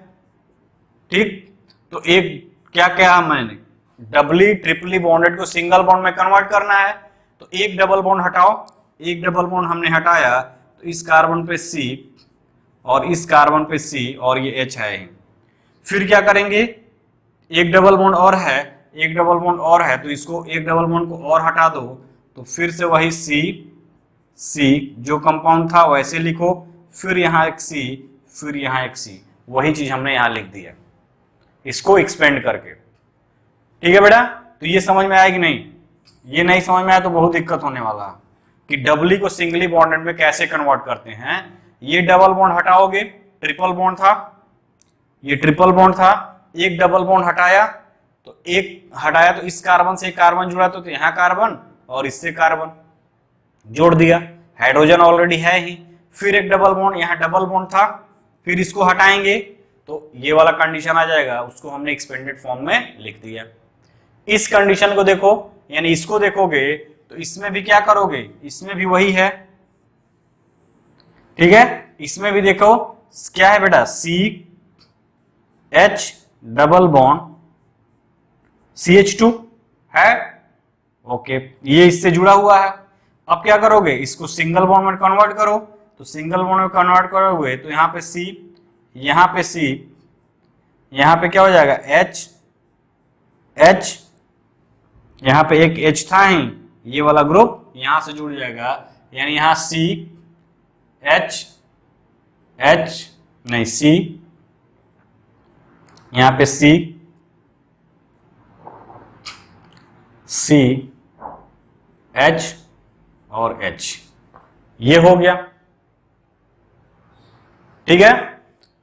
ठीक। तो एक क्या क्या मैंने डबली ट्रिपली बॉन्डेड को सिंगल बॉन्ड में कन्वर्ट करना है, तो एक डबल बॉन्ड हटाओ, एक डबल बॉन्ड हमने हटाया, तो इस कार्बन पे C और इस कार्बन पे C और ये H है। फिर क्या करेंगे, एक डबल बॉन्ड और है, एक डबल बॉन्ड और है, तो इसको एक डबल बॉन्ड को और हटा दो, तो फिर से वही C जो कंपाउंड था वैसे लिखो, फिर यहाँ एक C, फिर यहाँ एक C, वही चीज हमने यहाँ लिख दिया इसको एक्सपेंड करके, ठीक है बेटा। तो ये समझ में आया कि नहीं, ये नहीं समझ में आया तो बहुत दिक्कत होने वाला है। कि डबली को सिंगली बॉन्डेड में कैसे कन्वर्ट करते हैं। ये डबल बॉन्ड हटाओगे, ट्रिपल बॉन्ड था, ये ट्रिपल बॉन्ड था, एक डबल बॉन्ड हटाया तो इस कार्बन से एक कार्बन जुड़ा तो यहाँ कार्बन और इससे कार्बन जोड़ दिया, हाइड्रोजन ऑलरेडी है ही। फिर एक डबल बॉन्ड, यहाँ डबल बॉन्ड था, फिर इसको हटाएंगे तो ये वाला कंडीशन आ जाएगा, उसको हमने एक्सपेंडेड फॉर्म में लिख दिया। इस कंडीशन को देखो, यानी इसको देखोगे तो इसमें भी क्या करोगे, इसमें भी वही है, ठीक है। इसमें भी देखो क्या है बेटा, CH डबल बॉन्ड CH2 है, ओके, ये इससे जुड़ा हुआ है। अब क्या करोगे, इसको सिंगल बॉन्ड में कन्वर्ट करो, तो सिंगल बॉन्ड में कन्वर्ट करोगे तो यहाँ पे C, यहाँ पे C, यहाँ पे क्या हो जाएगा H, यहाँ पे एक H था ही, ये वाला ग्रुप यहां से जुड़ जाएगा, यानी यहां C यहाँ पे C H और H, ये हो गया, ठीक है।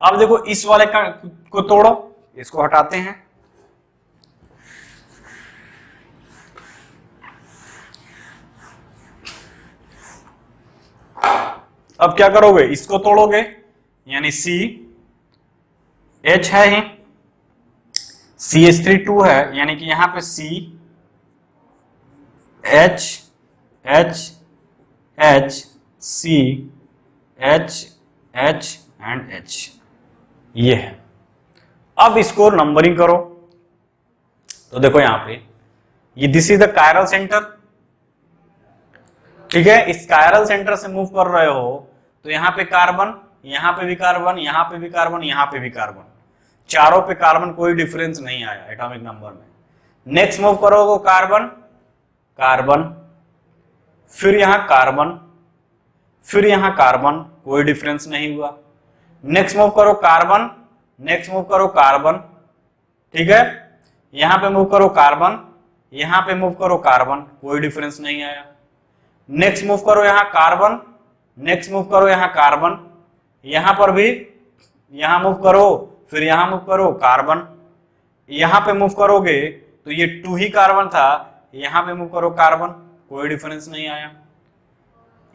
अब देखो इस वाले को तोड़ो, इसको हटाते हैं, अब क्या करोगे, इसको तोड़ोगे, यानी CH है ही, CH3 2 है, यानी कि यहां पे CH एंड H, ये है। अब इसको नंबरिंग करो, तो देखो यहां पे ये this is the chiral centre, ठीक है। इस कायरल सेंटर से मूव कर रहे हो तो यहाँ पे कार्बन, यहाँ पे भी कार्बन, यहाँ पे भी कार्बन, यहाँ पे भी कार्बन, चारों पे कार्बन, कोई डिफरेंस नहीं आया एटॉमिक नंबर में। नेक्स्ट मूव करोगे कार्बन, कार्बन, फिर यहाँ कार्बन, फिर यहाँ कार्बन, कोई डिफरेंस नहीं हुआ। नेक्स्ट मूव करो कार्बन, नेक्स्ट मूव करो कार्बन, ठीक है। यहाँ पे मूव करो कार्बन, यहाँ पे मूव करो कार्बन, कोई डिफरेंस नहीं आया। नेक्स्ट मूव करो यहाँ कार्बन, नेक्स्ट मूव करो यहाँ कार्बन, यहां पर भी यहां मूव करो, फिर यहां मूव करो कार्बन, यहां पे मूव करोगे तो ये 2 ही कार्बन था, यहां पे मूव करो कार्बन, कोई डिफरेंस नहीं आया।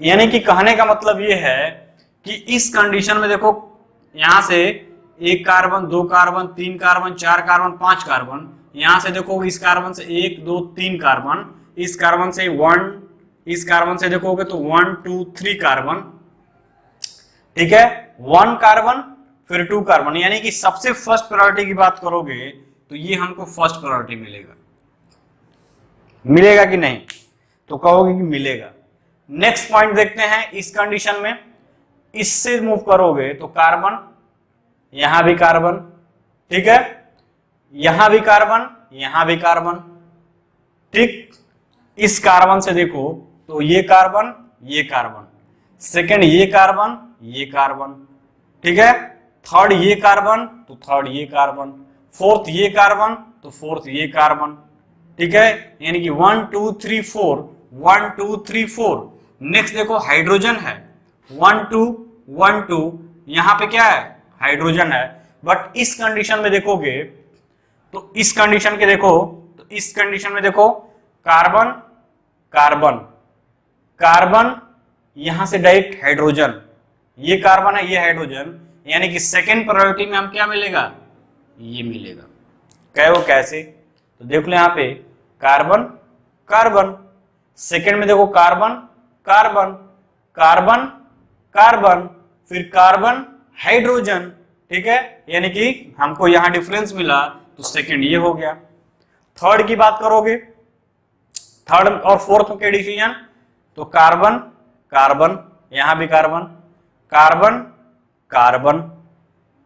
यानी कि कहने का मतलब ये है कि इस कंडीशन में देखो, यहां से 1 carbon, 2 carbon, 3 carbon, 4 carbon, 5 carbon, यहां से देखो इस कार्बन से 1 2 3 कार्बन, इस कार्बन से 1, इस कार्बन से देखोगे तो 1 2 3 कार्बन, ठीक है। 1 कार्बन फिर 2 कार्बन, यानी कि सबसे फर्स्ट प्रायोरिटी की बात करोगे तो ये हमको फर्स्ट प्रायोरिटी मिलेगा, मिलेगा कि नहीं, तो कहोगे कि मिलेगा। नेक्स्ट पॉइंट देखते हैं, इस कंडीशन में इससे मूव करोगे तो कार्बन, यहां भी कार्बन, ठीक है, यहां भी कार्बन, यहां भी कार्बन, ठीक। इस कार्बन से देखो तो ये कार्बन, ये कार्बन, सेकंड ये कार्बन, ये कार्बन, ठीक है, थर्ड ये कार्बन तो थर्ड ये कार्बन, फोर्थ ये कार्बन तो फोर्थ ये कार्बन, ठीक है। यानी कि 1 2 3 4, 1 2 3 4। नेक्स्ट देखो हाइड्रोजन है, 1 2 1 2, यहां पे क्या है, हाइड्रोजन है। बट इस कंडीशन में देखोगे तो इस कंडीशन के देखो, तो इस कंडीशन में देखो कार्बन कार्बन कार्बन, यहां से डायरेक्ट हाइड्रोजन, ये कार्बन है, ये हाइड्रोजन, यानी कि सेकेंड प्रायोरिटी में हम क्या मिलेगा, ये मिलेगा। कहे वो कैसे, तो देख लो यहां पे कार्बन कार्बन, सेकेंड में देखो कार्बन कार्बन कार्बन कार्बन, फिर कार्बन हाइड्रोजन, ठीक है। यानी कि हमको यहां डिफरेंस मिला तो सेकेंड ये हो गया। थर्ड की बात करोगे, थर्ड और फोर्थ के डिसीजन, तो कार्बन कार्बन, यहां भी कार्बन कार्बन कार्बन,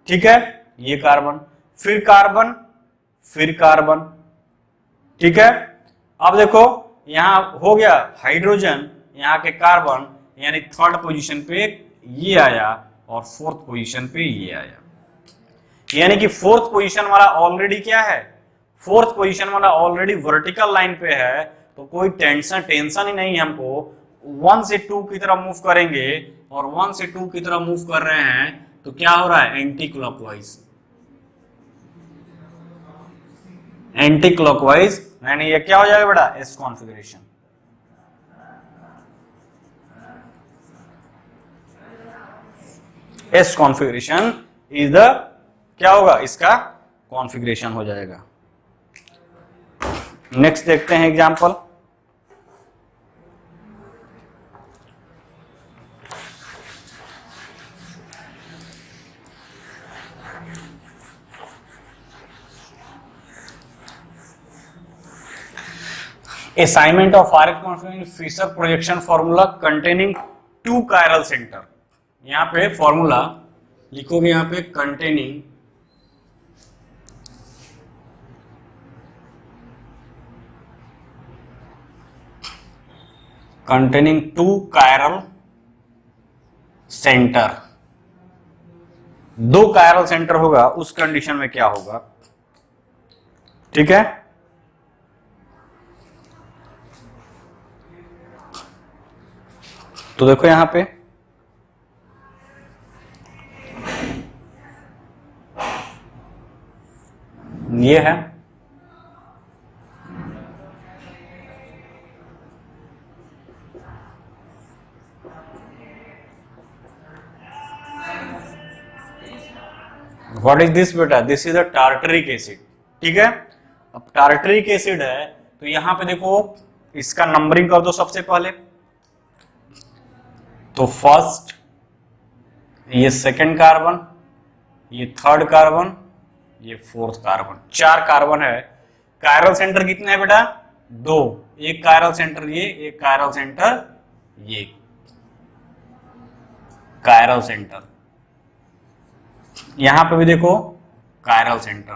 ठीक है, ये कार्बन, फिर कार्बन, फिर कार्बन, ठीक है। अब देखो यहां हो गया हाइड्रोजन, यहां के कार्बन, यानी थर्ड पोजीशन पे ये आया और फोर्थ पोजीशन पे ये आया। यानी कि फोर्थ पोजीशन वाला ऑलरेडी क्या है, फोर्थ पोजीशन वाला ऑलरेडी वर्टिकल लाइन पे है, तो कोई टेंशन ही नहीं हमको, 1 से 2 की तरफ मूव करेंगे और 1 से 2 की तरफ मूव कर रहे हैं तो क्या हो रहा है, एंटी क्लॉकवाइज। एंटी क्लॉकवाइज यानी ये क्या हो जाएगा बेटा, S configuration. S configuration is the, क्या होगा, इसका कॉन्फ़िगरेशन हो जाएगा। नेक्स्ट देखते हैं example. Assignment of RF configuration Fisher projection formula containing 2 chiral center। यहां पे फॉर्मूला लिखोगे, यहां पे containing 2 chiral center। 2 chiral center होगा, उस कंडीशन में क्या होगा, ठीक है। तो देखो यहां पे ये है, व्हाट इज दिस बेटा, this is a tartaric acid, ठीक है। अब टार्टरिक एसिड है तो यहां पे देखो इसका नंबरिंग कर दो सबसे पहले। तो फर्स्ट, ये सेकंड कार्बन, ये थर्ड कार्बन, ये फोर्थ कार्बन, 4 कार्बन है। कायरल सेंटर कितने हैं बेटा, 2। एक कायरल सेंटर ये, एक कायरल सेंटर ये, कायरल सेंटर। यहां पे भी देखो कायरल सेंटर।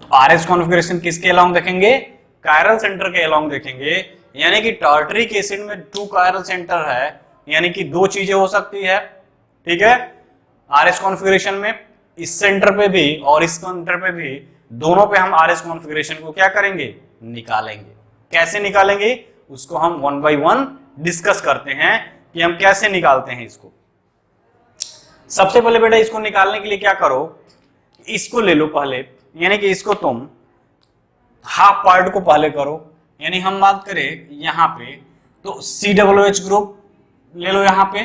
तो आरएस कॉन्फ़िगरेशन किसके अलोंग देखेंगे, कायरल सेंटर के अलोंग देखेंगे। यानी कि टार्टरिक एसिड में 2 कायरल सेंटर है, यानी कि 2 चीजें हो सकती है, ठीक है। आरएस कॉन्फ़िगरेशन में इस सेंटर पे भी और इस सेंटर पे भी, दोनों पे हम आरएस कॉन्फ़िगरेशन को क्या करेंगे, निकालेंगे। कैसे निकालेंगे उसको हम 1 बाय 1 डिस्कस करते हैं कि हम कैसे निकालते हैं इसको। सबसे पहले बेटा इसको निकालने के लिए क्या करो, इसको ले लो पहले, यानी कि इसको तुम हाफ पार्ट को पहले करो। यानी हम बात करें यहां पे तो COOH ग्रुप ले लो, यहां पे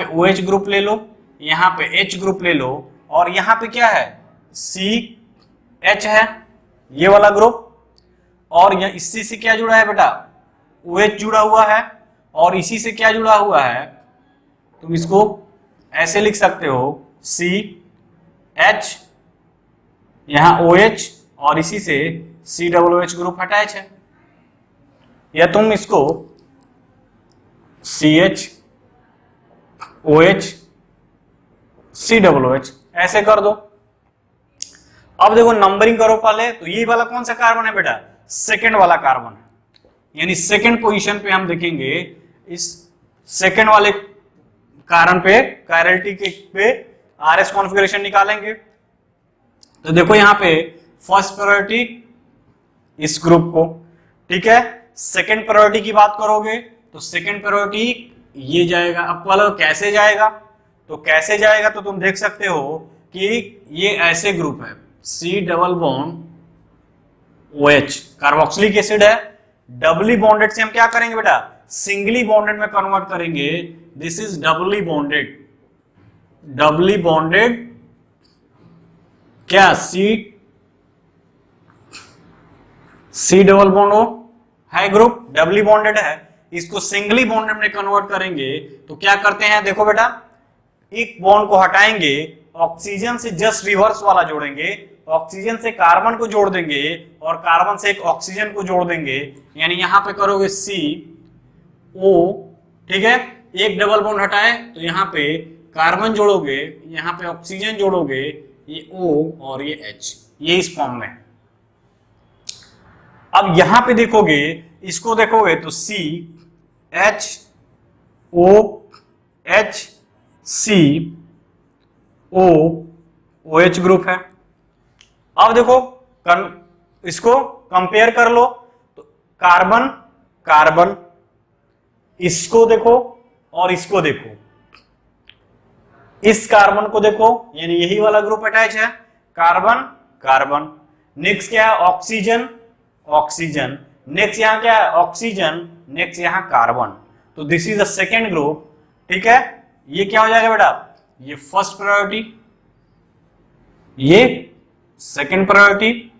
OH ग्रुप ले लो, यहां पे H ग्रुप ले लो, और यहां पे क्या है, CH है ये वाला ग्रुप। और यह इसी से क्या जुड़ा है बेटा, OH जुड़ा हुआ है, और इसी से क्या जुड़ा हुआ है, तुम इसको ऐसे लिख सकते हो CH, यहां OH, और इसी से COOH ग्रुप अटैच है। या तुम इसको CH OH COOH ऐसे कर दो। अब देखो नंबरिंग करो पहले, तो ये वाला कौन सा कार्बन है बेटा, सेकंड वाला कार्बन है। यानी सेकंड पोजीशन पे हम देखेंगे, इस सेकंड वाले कार्बन पे, कायरलिटी के पे आरएस कॉन्फ़िगरेशन निकालेंगे। तो देखो यहां पे फर्स्ट प्रायोरिटी इस ग्रुप को, ठीक है। सेकंड प्रायोरिटी की बात करोगे तो सेकंड प्रायोरिटी ये जाएगा। अब वाला कैसे जाएगा, तो कैसे जाएगा तो तुम देख सकते हो कि ये ऐसे ग्रुप है, C double bond OH carboxylic acid है। डबली बॉन्डेड से हम क्या करेंगे बेटा, सिंगली बॉन्डेड में कन्वर्ट करेंगे। This is doubly bonded, doubly bonded क्या, C डबल बॉन्ड O है ग्रुप, डबली बॉन्डेड है। इसको सिंगली बॉन्डेड में कन्वर्ट करेंगे तो क्या करते हैं, देखो बेटा एक बॉन्ड को हटाएंगे, ऑक्सीजन से जस्ट रिवर्स वाला जोड़ेंगे, ऑक्सीजन से कार्बन को जोड़ देंगे और कार्बन से एक ऑक्सीजन को जोड़ देंगे। यानी यहां पे करोगे CO, ठीक है। एक डबल बॉन्ड हटाए तो यहां पे कार्बन जोड़ोगे, यहां पे ऑक्सीजन जोड़ोगे, ये O और ये H, ये इस फॉर्म में। अब यहां पे देखोगे, इसको देखोगे तो CHOOH ग्रुप है। अब देखो इसको कंपेयर कर लो, तो कार्बन कार्बन, इसको देखो और इसको देखो, इस कार्बन को देखो, यानी यही वाला ग्रुप अटैच है, कार्बन कार्बन। नेक्स्ट क्या है, ऑक्सीजन ऑक्सीजन। नेक्स्ट यहां क्या है, ऑक्सीजन। नेक्स्ट यहां कार्बन। तो this is the second group. ठीक है, ये क्या हो जाएगा बेटा, ये फर्स्ट प्रायोरिटी, ये सेकेंड प्रायोरिटी,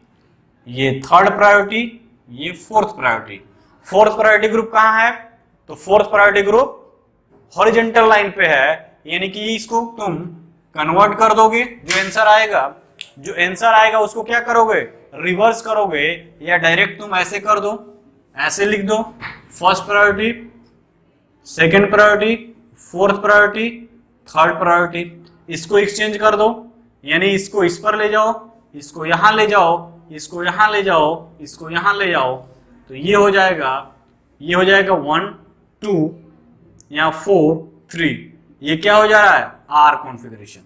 ये थर्ड प्रायोरिटी, ये fourth priority. Fourth priority group कहां है, तो fourth priority group horizontal line पे है, यानी कि इसको तुम कन्वर्ट कर दोगे, जो आंसर आएगा उसको क्या करोगे, रिवर्स करोगे, या डायरेक्ट तुम ऐसे कर दो, ऐसे लिख दो, first priority, second priority, fourth priority, third priority. इसको एक्सचेंज कर दो, यानी इसको इस पर ले जाओ, इसको यहां ले जाओ, इसको यहां ले जाओ, इसको यहां ले जाओ, तो ये हो जाएगा 1 2 या 4 3। ये क्या हो जा रहा है, आर कॉन्फ़िगरेशन।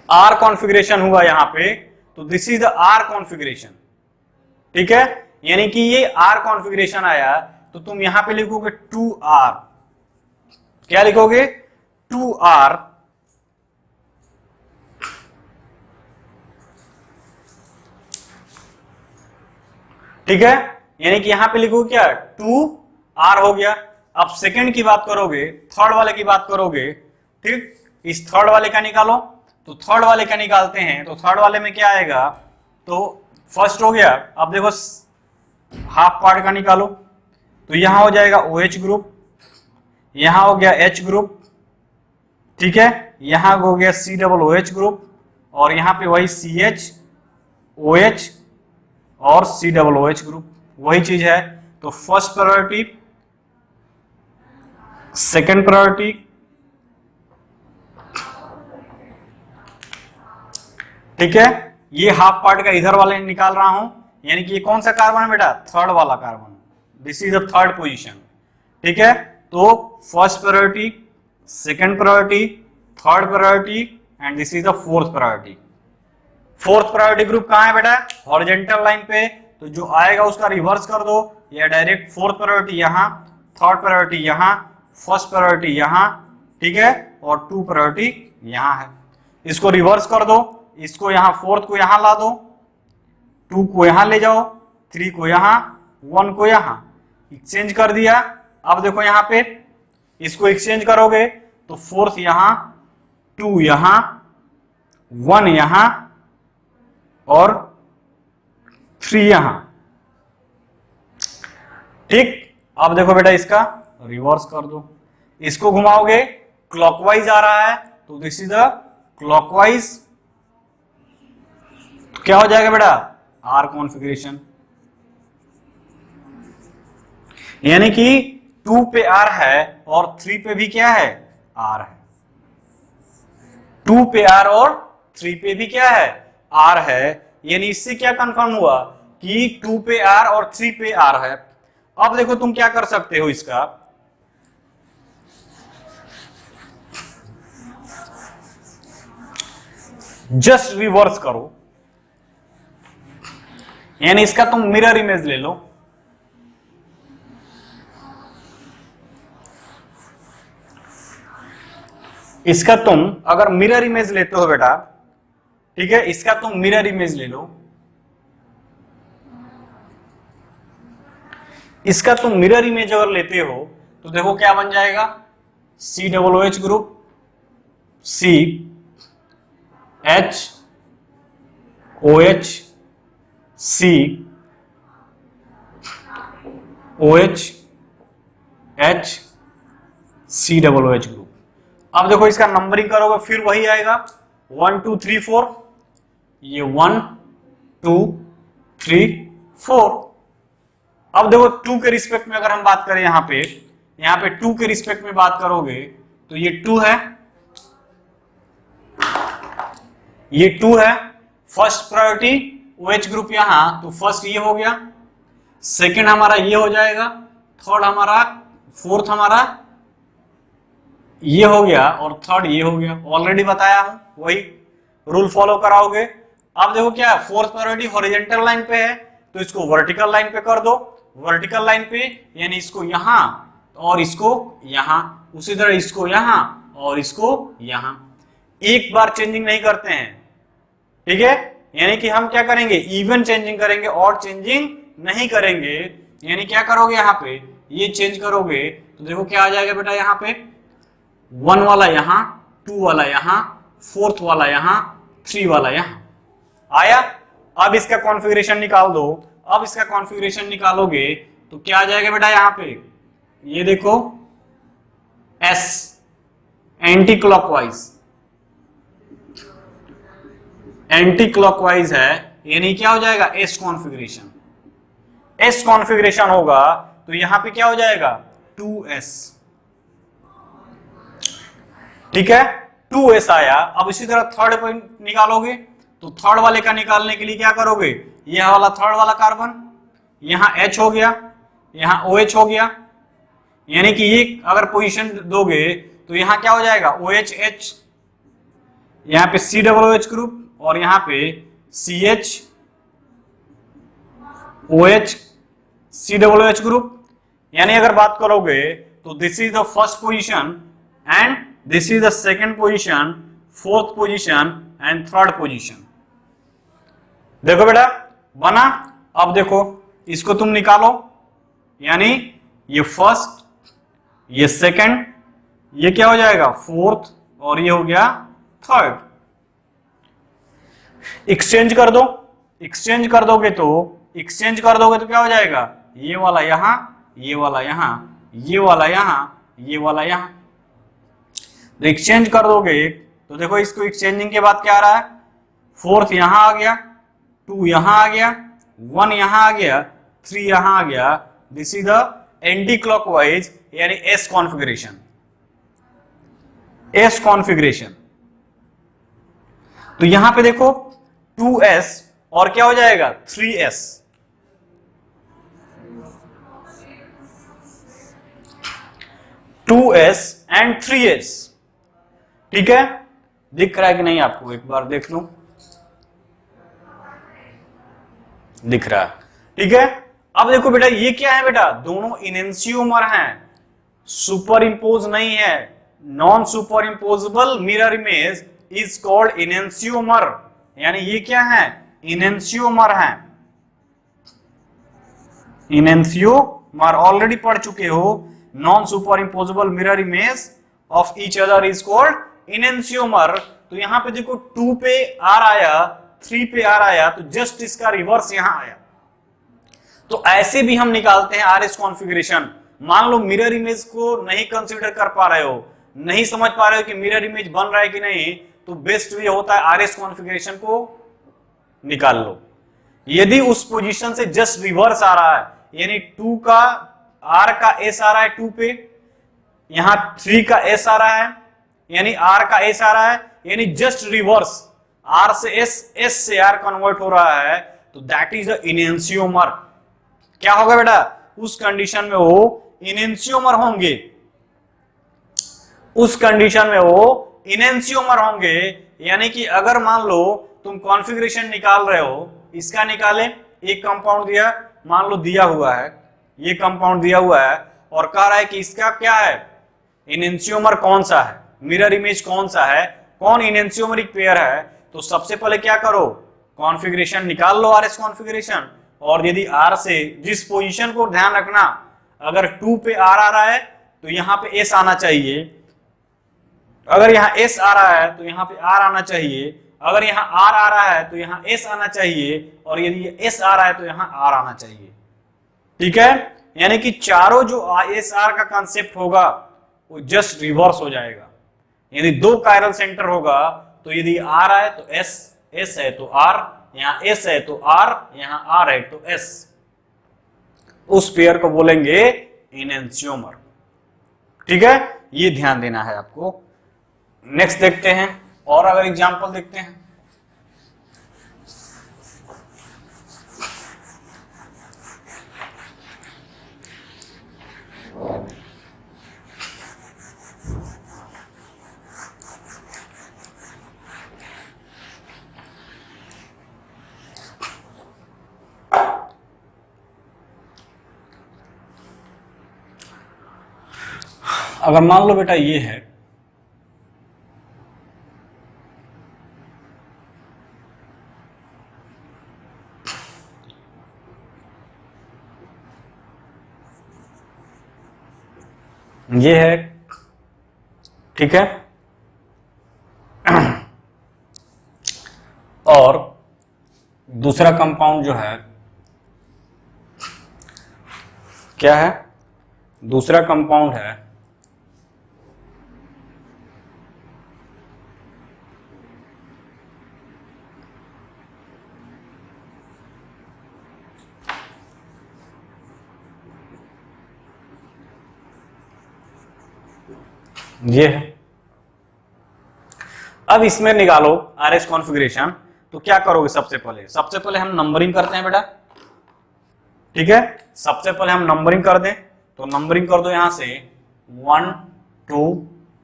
आर कॉन्फ़िगरेशन हुआ यहां पे, तो this is the R configuration. ठीक है, यानी कि ये आर कॉन्फ़िगरेशन आया, तो तुम यहां पे लिखोगे 2R। क्या लिखोगे, 2R। ठीक है, यानी कि यहां पे लिखोगे क्या, 2R हो गया। अब सेकंड की बात करोगे, थर्ड वाले की बात करोगे, ठीक, इस थर्ड वाले का निकालो, तो थर्ड वाले का निकालते हैं, तो थर्ड वाले में क्या आएगा, तो फर्स्ट हो गया। अब देखो हाफ पार्ट का निकालो, तो यहां हो जाएगा OH ग्रुप, यहां हो गया H ग्रुप, ठीक है, यहां हो गया COOH ग्रुप, और यहां पे वही CH OH और COOH ग्रुप, वही चीज है। तो फर्स्ट प्रायोरिटी, सेकेंड प्रायोरिटी, ठीक है, ये हाफ पार्ट का इधर वाले निकाल रहा हूं, यानी कि ये कौन सा कार्बन है बेटा, थर्ड वाला carbon, this is the third position. ठीक है, तो first priority, second priority, third priority, and this is the fourth priority. Fourth priority group कहां है बेटा, हॉरिजॉन्टल लाइन पे, तो जो आएगा उसका रिवर्स कर दो, या डायरेक्ट फोर्थ प्रायोरिटी यहां, थर्ड प्रायोरिटी यहां, फर्स्ट प्रायोरिटी यहां, ठीक है, और 2 प्रायोरिटी यहां है। इसको रिवर्स कर दो, इसको यहां फोर्थ को यहां ला दो, 2 को यहां ले जाओ, 3 को यहां, 1 को यहां, एक्सचेंज कर दिया। अब देखो यहां पे इसको एक्सचेंज करोगे, तो फोर्थ यहां, 2 यहां, 1 यहां और 3 यहां। ठीक, अब देखो बेटा इसका रिवर्स कर दो, इसको घुमाओगे, क्लॉकवाइज आ रहा है, तो दिस इज द क्लॉकवाइज। तो क्या हो जाएगा बेटा, आर कॉन्फ़िगरेशन, यानी कि 2 पे आर है और 3 पे भी क्या है, आर है। 2 पे आर और 3 पे भी क्या है, आर है, यानी इससे क्या कंफर्म हुआ कि 2 पे आर और 3 पे आर है। अब देखो तुम क्या कर सकते हो, इसका जस्ट रिवर्स करो, यानी इसका तुम मिरर इमेज ले लो, इसका तुम अगर मिरर इमेज लेते हो बेटा, ठीक है, इसका तुम मिरर इमेज ले लो, इसका तुम मिरर इमेज अगर लेते हो तो देखो क्या बन जाएगा, COOH group, C H OH C OH H COOH group. अब देखो इसका नंबरिंग करोगे फिर वही आएगा 1 2 3 4, ये 1 2 3 4। अब देखो 2 के रिस्पेक्ट में अगर हम बात करें, यहाँ पे 2 के रिस्पेक्ट में बात करोगे तो ये 2 है, ये 2 है। फर्स्ट प्रायोरिटी OH ग्रुप यहां, तो फर्स्ट ये हो गया, सेकंड हमारा ये हो जाएगा, थर्ड हमारा, फोर्थ हमारा ये हो गया, और थर्ड ये हो गया। ऑलरेडी बताया हूं, वही रूल फॉलो कराओगे। अब देखो क्या, फोर्थ प्रायोरिटी हॉरिजॉन्टल लाइन पे है, तो इसको वर्टिकल लाइन पे कर दो, वर्टिकल लाइन पे यानी इसको यहां और इसको यहां, उसी तरह इसको यहां और इसको यहां। एक बार चेंजिंग नहीं करते हैं, ठीक है, यानी कि हम क्या करेंगे, इवन चेंजिंग करेंगे और चेंजिंग नहीं करेंगे। यानी क्या करोगे, यहां पे ये चेंज करोगे तो देखो क्या आ जाएगा बेटा, यहां पे 1 वाला यहां, 2 वाला यहां, 4th वाला यहां, 3 वाला यहां आया। अब इसका कॉन्फ़िगरेशन निकाल दो। अब इसका कॉन्फ़िगरेशन निकालोगे तो क्या आ जाएगा बेटा, यहां पे ये देखो S anti clockwise, anti clockwise है, यानी क्या हो जाएगा, एस कॉन्फ़िगरेशन। एस कॉन्फ़िगरेशन होगा तो यहां पे क्या हो जाएगा, 2s, ठीक है, 2s आया। अब इसी तरह थर्ड पॉइंट निकालोगे तो थर्ड वाले का निकालने के लिए क्या करोगे, यह वाला थर्ड वाला कार्बन, यहां H हो गया, यहां OH हो गया, यानी कि ये अगर पोजीशन दोगे तो यहां क्या हो जाएगा, OH, यहां पे COOH ग्रुप और यहां पे CH OH COOH ग्रुप। यानी अगर बात करोगे तो this is the first position and this is the second position, fourth position and third position. देखो बेटा बना। अब देखो इसको तुम निकालो, यानी ये फर्स्ट, ये सेकंड, ये क्या हो जाएगा फोर्थ और ये हो गया थर्ड। एक्सचेंज कर दो, एक्सचेंज कर दोगे तो क्या हो जाएगा, ये वाला यहां, ये वाला यहां, ये वाला यहां, ये वाला यहां। तो एक्सचेंज कर दोगे तो देखो इसको एक्सचेंजिंग के बाद क्या आ रहा है, फोर्थ यहां आ गया, 2 यहां आ गया, 1 यहां आ गया, 3 यहां आ गया। This is the anti clockwise यानी एस कॉन्फ़िगरेशन, एस कॉन्फ़िगरेशन। तो यहां पे देखो 2s और क्या हो जाएगा 3s, एंड 3s, ठीक है। दिख रहा है कि नहीं आपको, एक बार देख लो, दिख रहा है, ठीक है। अब देखो बेटा ये क्या है बेटा, दोनों इनेंशियोमर हैं, सुपर इंपोज नहीं है। Non superimposable mirror image is called enantiomer, यानी ये क्या है, इनेंशियोमर है। इनेंशियोमर ऑलरेडी पढ़ चुके हो, non superimposable mirror image of each other is called enantiomer. तो यहां पे देखो 2 पे R आया, 3 पे R आया, तो जस्ट इसका रिवर्स यहां आया। तो ऐसे भी हम निकालते हैं आरएस कॉन्फ़िगरेशन। मान लो मिरर इमेज को नहीं कंसीडर कर पा रहे हो, नहीं समझ पा रहे हो कि मिरर इमेज बन रहा है कि नहीं, तो बेस्ट वे होता है आरएस कॉन्फ़िगरेशन को निकाल लो। यदि उस पोजीशन से जस्ट रिवर्स आ रहा है, यानी 2 का R का S आ रहा है 2 पे, यहां 3 का S आ रहा है, यानी R का S आ रहा है, यानी जस्ट रिवर्स, R से S, S से R कन्वर्ट हो रहा है, तो दैट इज द इनेंशियोमर। क्या होगा बेटा, उस कंडीशन में वो इनेंशियोमर होंगे, उस कंडीशन में वो इनेंशियोमर होंगे। यानी कि अगर मान लो तुम कॉन्फ़िगरेशन निकाल रहे हो, इसका निकाले, एक कंपाउंड दिया, मान लो दिया हुआ है, ये कंपाउंड दिया हुआ है और कह रहा है कि इसका क्या है, इनेंशियोमर कौन सा है, मिरर इमेज कौन सा है, कौन इनेंशियोमरिक पेयर है। तो सबसे पहले क्या करो, कॉन्फ़िगरेशन निकाल लो, आरएस कॉन्फ़िगरेशन। और यदि R से, जिस पोजीशन को ध्यान रखना, अगर 2 पे R आ रहा है तो यहां पे S आना चाहिए, अगर यहां S आ रहा है तो यहां पे R आना चाहिए, अगर यहां R आ रहा है तो यहां S आना चाहिए, और यदि S आ रहा है तो यहां R आना चाहिए, ठीक है। यानी कि चारों जो SR का कंसेप्ट होगा वो जस्ट रिवर्स हो जाएगा। यदि 2 कायरल सेंटर होगा तो यदि R है तो S, S है तो R, यहां S है तो R, यहां R है तो S, उस पेयर को बोलेंगे इनेंशियोमर, ठीक है। ये ध्यान देना है आपको। नेक्स्ट देखते हैं, और अगर एग्जांपल देखते हैं, अगर मान लो बेटा ये है, ये है, ठीक है, और दूसरा कंपाउंड जो है क्या है, दूसरा कंपाउंड है ये है। अब इसमें निकालो आरएस कॉन्फ़िगरेशन, तो क्या करोगे? सबसे पहले हम नंबरिंग करते हैं बेटा, ठीक है, सबसे पहले हम नंबरिंग कर दें, तो नंबरिंग कर दो यहां से 1 2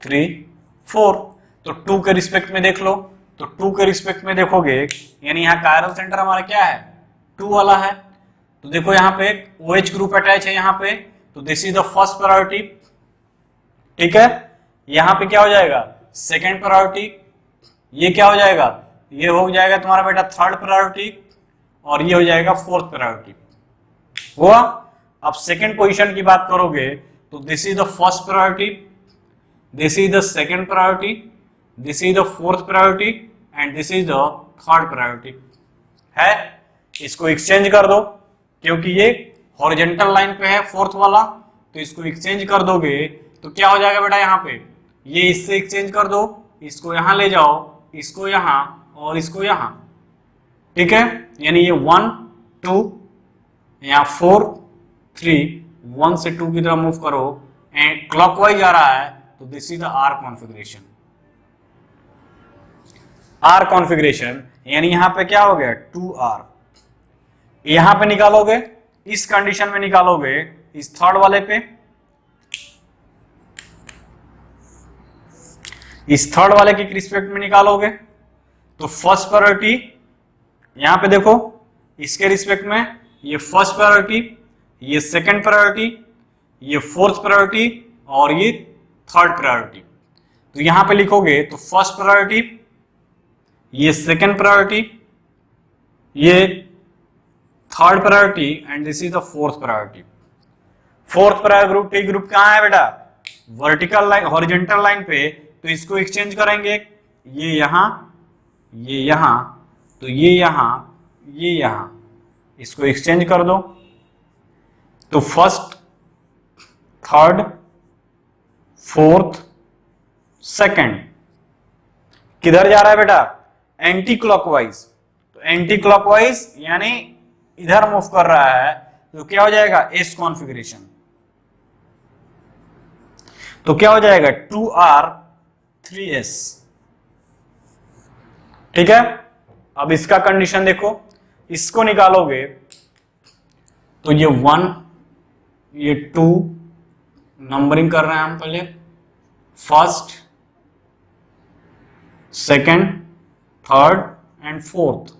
3 4, तो 2 के रिस्पेक्ट में देख लो, तो 2 के रिस्पेक्ट में देखोगे, यानी यहाँ कायरल सेंटर हमारा क्या है, 2 वाला है, तो देखो यहाँ पे एक OH ग्रुप अटैच है यहाँ पे, तो this is the first priority, ठीक है, यहाँ पे क्या हो जाएगा, सेकेंड प्रायोरिटी, ये क्या हो जाएगा, ये हो जाएगा तुम्हारा बेटा थर्ड प्रायोरिटी, और ये हो जाएगा फोर्थ प्रायोरिटी हुआ। अब सेकेंड पोजीशन की बात करोगे तो this is the first priority, this is the second priority, this is the fourth priority and this is the third priority है। इसको एक्सचेंज कर दो, क्योंकि ये हॉरिजॉन्टल लाइन पे है फोर्थ वाला, तो इसको एक्सचेंज कर दोगे तो क्या हो जाएगा बेटा, यहाँ पे ये इससे एक्सचेंज कर दो, इसको यहां ले जाओ, इसको यहां और इसको यहां, ठीक है, यानी ये 1 2 यहाँ 4 3, 1 से 2 की तरफ मूव करो एंड क्लॉकवाइज आ रहा है, तो this is the R configuration. R configuration यानी यहां पे क्या हो गया 2R, यहां पे निकालोगे, इस कंडीशन में निकालोगे, इस थर्ड वाले पे, इस थर्ड वाले के रिस्पेक्ट में निकालोगे, तो फर्स्ट प्रायोरिटी यहां पे देखो, इसके रिस्पेक्ट में ये फर्स्ट प्रायोरिटी, ये सेकंड प्रायोरिटी, ये फोर्थ प्रायोरिटी और ये थर्ड प्रायोरिटी, तो यहां पे लिखोगे तो फर्स्ट प्रायोरिटी, ये सेकंड प्रायोरिटी, ये third priority and this is the fourth priority. Fourth priority group कहां है बेटा, वर्टिकल लाइन, हॉरिजॉन्टल लाइन पे, तो इसको एक्सचेंज करेंगे, ये यहां, ये यहां, तो ये यहां, ये यहां, इसको एक्सचेंज कर दो, तो फर्स्ट थर्ड फोर्थ सेकंड किधर जा रहा है बेटा, एंटी क्लॉकवाइज, तो एंटी क्लॉकवाइज यानी इधर मूव कर रहा है, तो क्या हो जाएगा एस कॉन्फ़िगरेशन, तो क्या हो जाएगा 2R 3S, ठीक है। अब इसका कंडीशन देखो, इसको निकालोगे तो ये 1 ये 2, नंबरिंग कर रहे हैं हम पहले, first second third and fourth,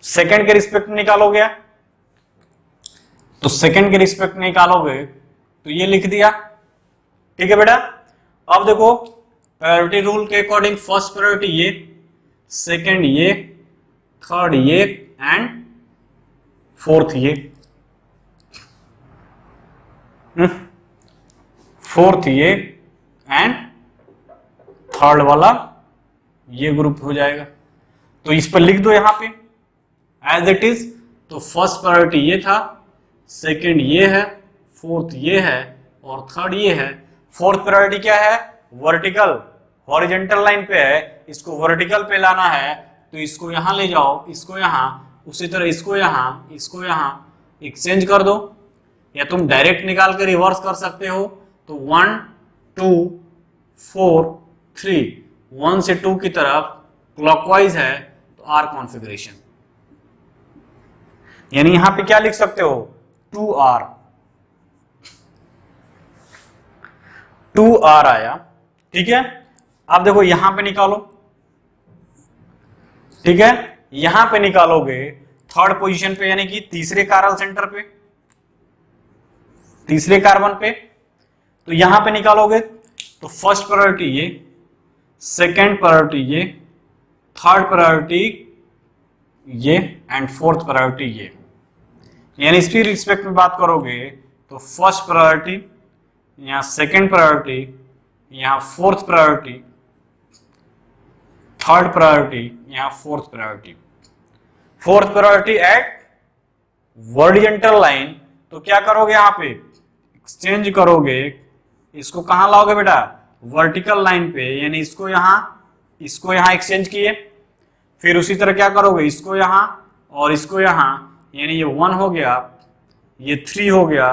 second के रिस्पेक्ट में निकालोगे, तो सेकंड के रिस्पेक्ट में निकालोगे तो ये लिख दिया, ठीक है बेटा। अब देखो प्रायोरिटी रूल के अकॉर्डिंग फर्स्ट प्रायोरिटी ये, सेकंड ये, थर्ड ये एंड फोर्थ ये, फोर्थ ये एंड थर्ड वाला ये ग्रुप हो जाएगा, तो इस पर लिख दो यहां पे एज इट इज, तो फर्स्ट प्रायोरिटी ये था, सेकंड ये है, फोर्थ ये है और थर्ड ये है। फोर्थ प्रायोरिटी क्या है, वर्टिकल, हॉरिजॉन्टल लाइन पे है, इसको वर्टिकल पे लाना है, तो इसको यहां ले जाओ, इसको यहां, उसी तरह इसको यहां, इसको यहां एक्सचेंज कर दो, या तुम डायरेक्ट निकाल के रिवर्स कर सकते हो, तो 1 2 4 3, 1 से 2 की तरफ क्लॉकवाइज है, तो आर कॉन्फ़िगरेशन, यानी यहां पे क्या लिख सकते हो 2R, 2R आया, ठीक है। अब देखो यहां पे निकालो, ठीक है, यहां पे निकालोगे थर्ड पोजीशन पे, यानी कि तीसरे कार्बन सेंटर पे, तीसरे कार्बन पे, तो यहां पे निकालोगे तो फर्स्ट प्रायोरिटी ये, सेकेंड प्रायोरिटी ये, थर्ड प्रायोरिटी ये एंड फोर्थ प्रायोरिटी ये। यानी इसकी रिस्पेक्ट में बात करोगे तो फर्स्ट प्रायोरिटी, यहां सेकेंड प्रायोरिटी, यहां फोर्थ प्रायोरिटी, थर्ड प्रायोरिटी, यहां fourth priority. Fourth priority eight vertical line, तो क्या करोगे यहां पे एक्सचेंज करोगे, इसको कहां लाओगे बेटा वर्टिकल लाइन पे, यानी इसको यहां एक्सचेंज किए, फिर उसी तरह क्या करोगे इसको यहां और इसको यहां, यानी ये 1 हो गया, ये 3 हो गया,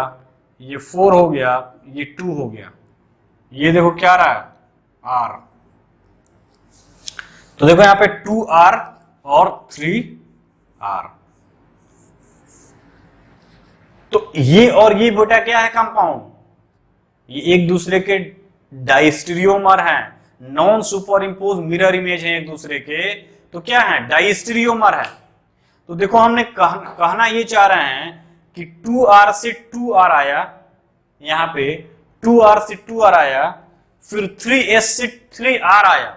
ये 4 हो गया, ये 2 हो गया। ये देखो क्या रहा है R, तो देखो यहां पे 2R और 3R। तो ये और ये बेटा क्या है कंपाउंड, ये एक दूसरे के डाइस्टेरियोमर हैं, non super impose mirror image है एक दूसरे के, तो क्या है डाइस्टेरियोमर है। तो देखो हमने कहना ये चाह रहे हैं कि 2R से 2R आया, यहां पे 2R से 2R आया, फिर 3S से 3R आया,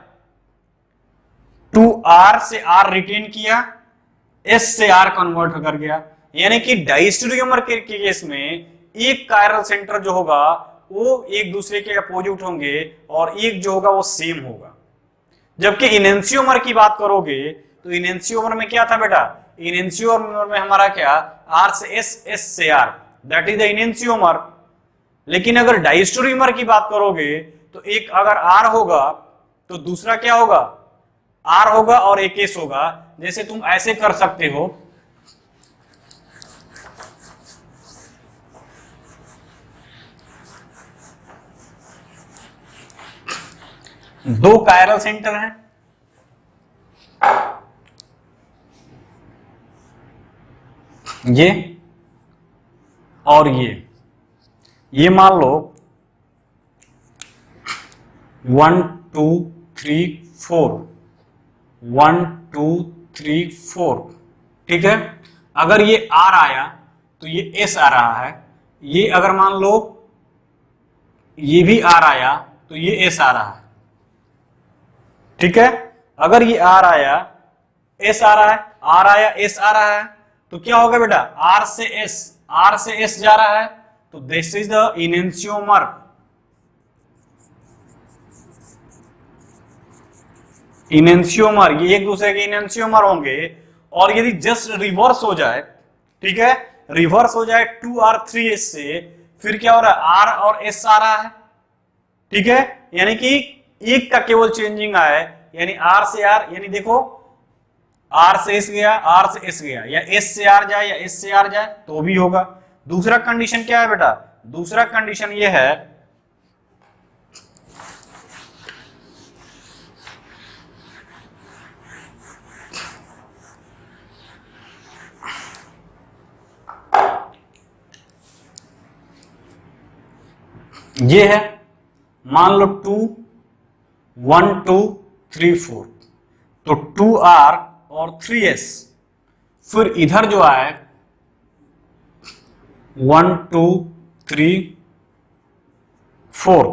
2R से R रिटेन किया, S से R कन्वर्ट कर गया। यानी कि डाइस्टेरियोमर के केस में एक कायरल सेंटर जो होगा वो एक दूसरे के अपोजिट होंगे और एक जो होगा वो सेम होगा। जबकि इनेंसियोमर की बात करोगे तो इनेंसियोमर में क्या था बेटा, इनेंसियोमर में हमारा क्या R से S, S से R, दैट इज द इनेंसियोमर। लेकिन अगर डाइस्टेरियोमर की बात करोगे तो एक अगर R होगा तो दूसरा क्या होगा R होगा और एक S होगा। जैसे तुम ऐसे कर सकते हो, दो कायरल सेंटर हैं, ये और ये मान लो 1 2 3 4, 1 2 3 4, ठीक है। अगर ये R आया तो ये S आ रहा है, ये अगर मान लो ये भी R आया तो ये S आ रहा है, ठीक है। अगर ये R आया S आ रहा है, R आया S आ रहा है, तो क्या होगा बेटा R से S जा रहा है, तो दिस इज द इनेंसियोमर। इनेंसियोमर ये एक दूसरे के इनेंसियोमर होंगे। और यदि जस्ट रिवर्स हो जाए, ठीक है, रिवर्स हो जाए 2R 3S से, फिर क्या हो रहा है R और S आ रहा है, ठीक है। यानी कि एक का केवल चेंजिंग आया है, यानी R से R, यानी देखो R से S गया, R से S गया, या S से R जाए या S से R जाए तो भी होगा। दूसरा कंडीशन क्या है बेटा, दूसरा कंडीशन ये है ये है, मान लो 2 1 2 3 4, तो 2R और 3S, फिर इधर जो आए 1 2 3 4,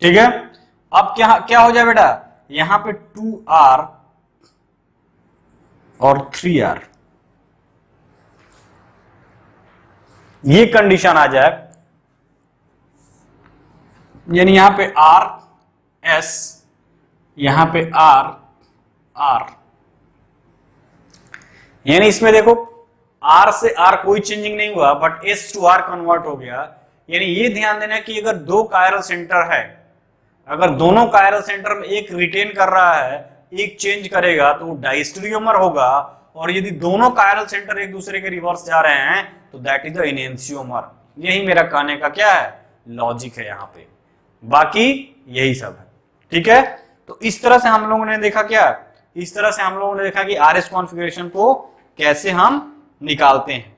ठीक है। अब क्या हो जाए बेटा, यहां पे 2R और 3R, ये कंडीशन आ जाए, यानी यहां पे R S, यहां पे R R, यानी इसमें देखो R से R कोई चेंजिंग नहीं हुआ, but S to R convert हो गया। यानी ये ध्यान देना कि अगर दो कायरल सेंटर है, अगर दोनों कायरल सेंटर में एक रिटेन कर रहा है एक चेंज करेगा तो वो डाइस्टेरियोमर होगा, और यदि दोनों कायरल सेंटर एक दूसरे के रिवर्स जा रहे हैं तो दैट इज द इनेंसियोमर। यही मेरा कहने का क्या है लॉजिक है यहाँ पे, बाकी यही सब है, ठीक है। तो इस तरह से हम लोगों ने देखा क्या, इस तरह से हम लोगों ने देखा कि आरएस कॉन्फ़िगरेशन को कैसे हम निकालते हैं,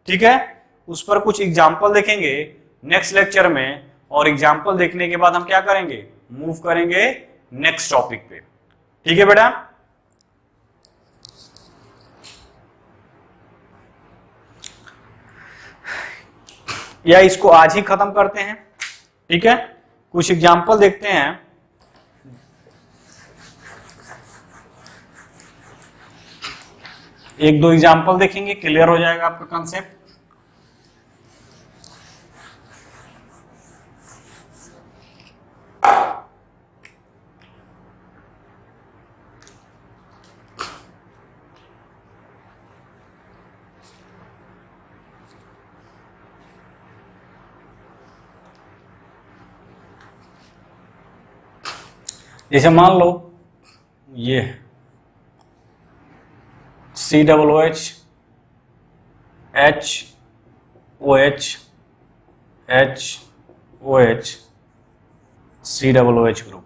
ठीक है। उस पर कुछ एग्जाम्पल देखेंगे नेक्स्ट लेक्चर में, और एग्जाम्पल देखने के बाद हम क्या करेंगे, मूव करेंगे नेक्स्ट टॉपिक पे, ठीक है बेटा। या इसको आज ही खत्म करते हैं, ठीक है, कुछ एग्जाम्पल देखते हैं। एक दो एग्जाम्पल देखेंगे, क्लियर हो जाएगा आपका कंसेप्ट। जैसे मान लो ये COOH HOH HOH COOH group,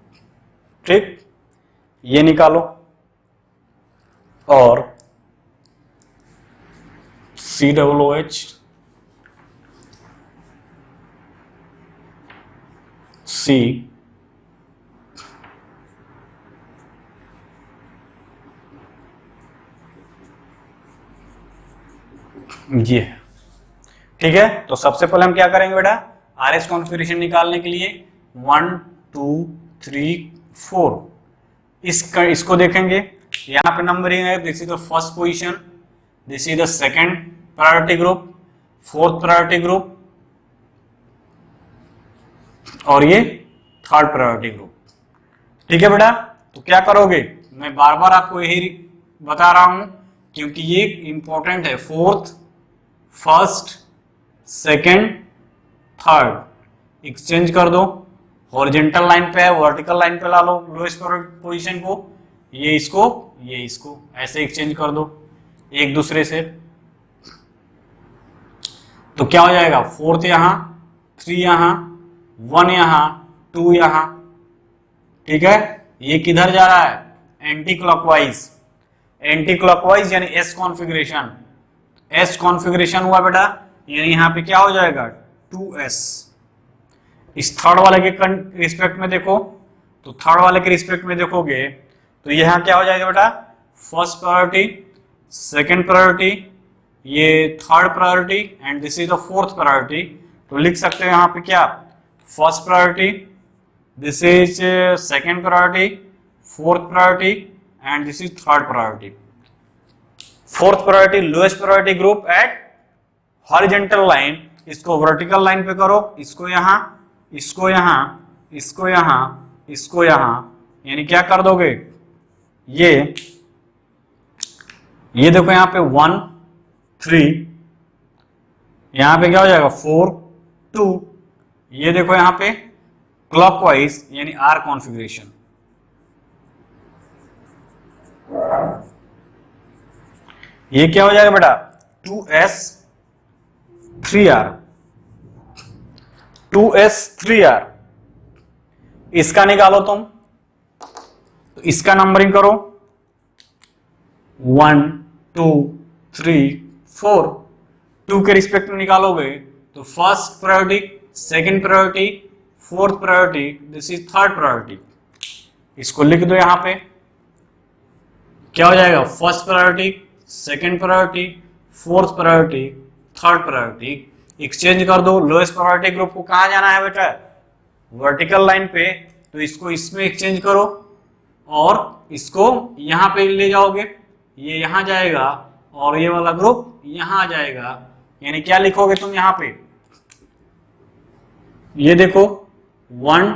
ठीक, ये निकालो। और COOH C ये, ठीक है। तो सबसे पहले हम क्या करेंगे बेटा, RS कॉन्फ़िगरेशन निकालने के लिए 1 2 3 4 इसको देखेंगे। यहाँ पे नंबरिंग है, this is the first position, this is the second priority group, fourth priority group, और ये थर्ड प्रायोरिटी ग्रुप, ठीक है बेटा। तो क्या करोगे, मैं बार बार आपको यही बता रहा हूं क्योंकि ये इंपॉर्टेंट है। Fourth, first, second, third exchange कर दो, हॉरिजॉन्टल लाइन पे है, वर्टिकल लाइन पे ला लो लोएस्ट पोजीशन को, ये इसको ऐसे एक्सचेंज कर दो एक दूसरे से। तो क्या हो जाएगा, फोर्थ यहां, 3 यहां, 1 यहां, 2 यहां, ठीक है। ये किधर जा रहा है, एंटी क्लॉकवाइज, एंटी क्लॉकवाइज यानी एस कॉन्फ़िगरेशन। एस कॉन्फ़िगरेशन हुआ बेटा, यानी यहां पे क्या हो जाएगा 2s। इस थर्ड वाले के रिस्पेक्ट में देखो, तो थर्ड वाले के रिस्पेक्ट में देखोगे तो यहां क्या हो जाएगा बेटा, फर्स्ट प्रायोरिटी, सेकंड प्रायोरिटी, ये third priority and this is the fourth priority. तो लिख सकते हैं यहां पे क्या, first priority, this is second priority, fourth priority and this is third priority. Fourth priority lowest priority group at horizontal line, इसको vertical line पे करो, इसको यहां, इसको यहां, इसको यहां, इसको यहां, यानी क्या कर दोगे, ये देखो यहां पे 1 3, यहां पे क्या हो जाएगा 4 2, ये देखो यहां पे क्लॉकवाइज यानी आर कॉन्फ़िगरेशन। ये क्या हो जाएगा बेटा 2s 3r, 2s 3r, इसका निकालो तुम, तो इसका नंबरिंग करो 1 2 3 4, 2 के रिस्पेक्ट में निकालोगे तो first priority, second priority, fourth priority, this is third priority. इसको लिख दो यहां पे, क्या हो जाएगा first priority, second priority, fourth priority, third priority, exchange कर दो। लोएस्ट प्रायोरिटी ग्रुप को कहां जाना है बेटा, वर्टिकल लाइन पे, तो इसको इसमें एक्सचेंज करो और इसको यहां पे ले जाओगे, ये यहां जाएगा और ये वाला ग्रुप यहां आ जाएगा। यानी क्या लिखोगे तुम यहां पे, ये देखो 1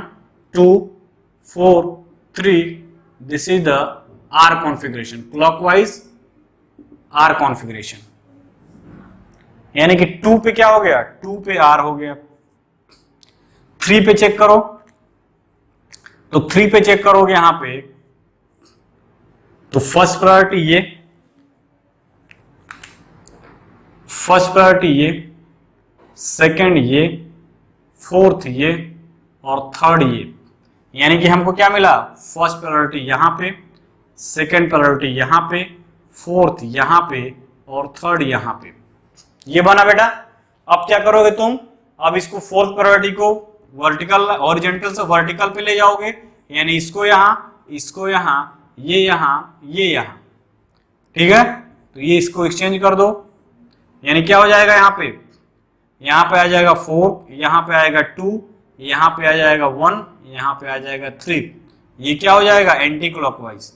2 4 3, this is the R configuration, clockwise R configuration. यानी कि 2 पे क्या हो गया, 2 पे आर हो गया। 3 पे चेक करो, तो 3 पे चेक करोगे यहां पे, तो फर्स्ट प्रायोरिटी ये, फर्स्ट प्रायोरिटी ये, सेकंड ये, फोर्थ ये और थर्ड ये। यानी कि हमको क्या मिला, फर्स्ट प्रायोरिटी यहां पे, सेकंड प्रायोरिटी यहां पे, फोर्थ यहां पे और थर्ड यहां पे। ये बना बेटा। अब क्या करोगे तुम, अब इसको फोर्थ प्रायोरिटी को वर्टिकल, हॉरिजॉन्टल से वर्टिकल पे ले जाओगे, यानी इसको यहां, इसको यहां, ये यहां, ये यहां, ठीक है। तो ये इसको एक्सचेंज कर दो, यानी क्या हो जाएगा, यहां पे आ जाएगा 4, यहां पे आएगा 2, यहाँ पे आ जाएगा 1, यहाँ पे आ जाएगा 3। ये क्या हो जाएगा? Anti clockwise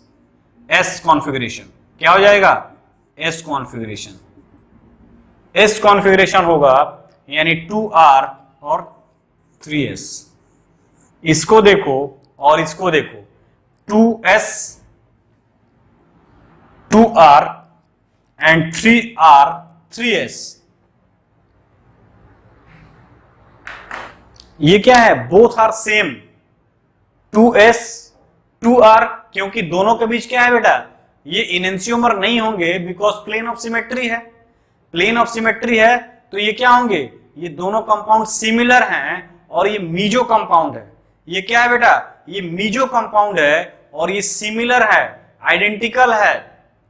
S configuration. क्या हो जाएगा? S configuration. एस कॉन्फ़िगरेशन होगा यानी 2R और 3S। इसको देखो और इसको देखो, 2S 2R and 3R 3S। ये क्या है? Both are same. 2S 2R, क्योंकि दोनों के बीच क्या है बेटा? ये इनेंशियोमर नहीं होंगे बिकॉज प्लेन ऑफ सिमेट्री है। प्लेन ऑफ सिमेट्री है तो ये क्या होंगे? ये दोनों कंपाउंड सिमिलर हैं और ये मीजो कंपाउंड है। ये क्या है बेटा? ये मीजो कंपाउंड है और ये सिमिलर है, आइडेंटिकल है।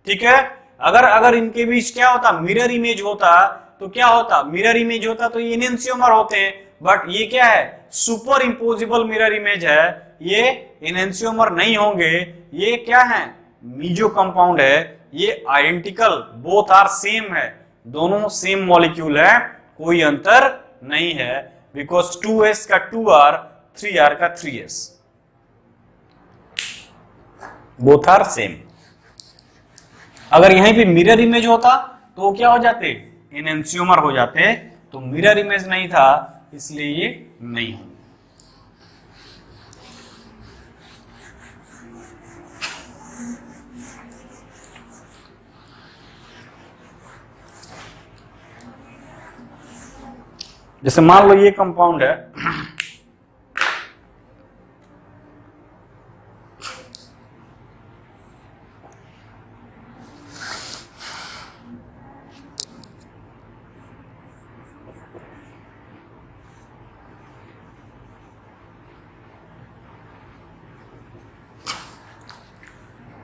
ठीक है। अगर इनके बीच क्या होता? मिरर इमेज होता तो क्या होता? मिरर इमेज होता तो ये इनेंशियोमर होते हैं, बट ये क्या है? सुपर इंपोजिबल मिरर इमेज है, ये इनेंशियोमर नहीं होंगे। ये क्या है? मीजो कंपाउंड है, ये आइडेंटिकल, बोथ आर सेम है, दोनों सेम मॉलिक्यूल है, कोई अंतर नहीं है बिकॉज 2S का 2R 3R का 3S, बोथ आर सेम। अगर यहीं पे मिरर इमेज होता तो क्या हो जाते? इनेंशियोमर हो जाते। तो मिरर इमेज नहीं था इसलिए ये नहीं हो। जैसे मान लो ये कंपाउंड है,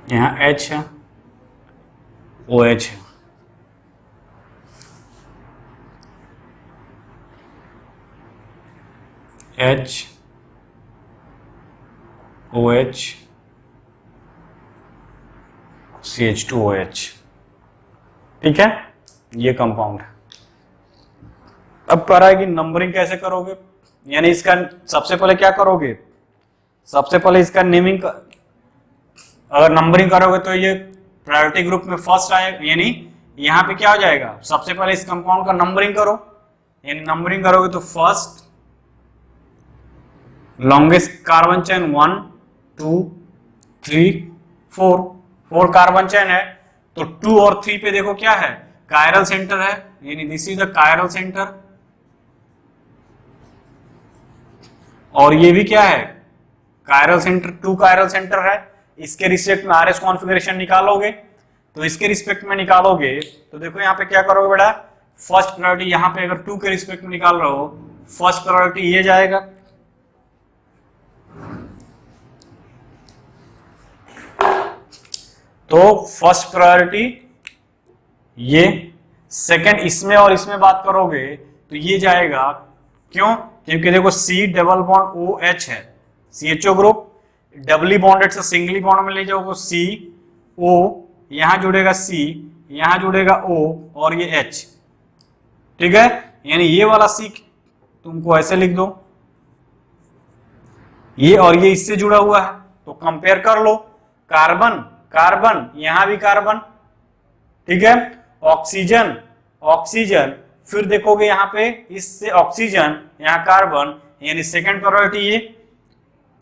यहाँ H है, OH है, H OH CH2OH। ठीक है, ये कंपाउंड है। अब कह रहा है कि नंबरिंग कैसे करोगे, यानी इसका सबसे पहले क्या करोगे? सबसे पहले इसका नेमिंग, अगर नंबरिंग करोगे तो ये प्रायोरिटी ग्रुप में फर्स्ट आएगा, यानी यहां पे क्या हो जाएगा? सबसे पहले इस कंपाउंड का नंबरिंग करो, यानी नंबरिंग करोगे तो first longest carbon chain 1 2 3 4, 4 carbon chain है तो 2 और 3 पे देखो क्या है? कायरल सेंटर है, यानी this is the chiral centre. और ये भी क्या है? कायरल सेंटर, 2 कायरल सेंटर है। इसके रिस्पेक्ट में आरएस कॉन्फ़िगरेशन निकालोगे तो इसके रिस्पेक्ट में निकालोगे तो देखो यहाँ पे क्या करोगे बेटा? फर्स्ट प्रायोरिटी यहाँ पे अगर 2 के रिस्पेक्ट में निकाल रहे हो, फर्स्ट प्रायोरिटी ये जाएगा, तो फर्स्ट प्रायोरिटी ये, सेकंड इसमें और इसमें बात करोगे तो ये जाएगा। क्यों? क्योंकि देखो C डबल बॉन्ड OH है, CHO ग्रुप, डबली बॉन्डेड से सिंगली बॉन्ड में ले जाओगे C O, यहां जुड़ेगा C, यहां जुड़ेगा O और ये H। ठीक है, यानी ये वाला C तुमको ऐसे लिख दो, ये और ये इससे जुड़ा हुआ है तो कंपेयर कर लो। कार्बन कार्बन, यहां भी कार्बन, ठीक है, ऑक्सीजन ऑक्सीजन, फिर देखोगे यहां पे इससे ऑक्सीजन, यहां कार्बन, यानी सेकंड प्रायोरिटी ये,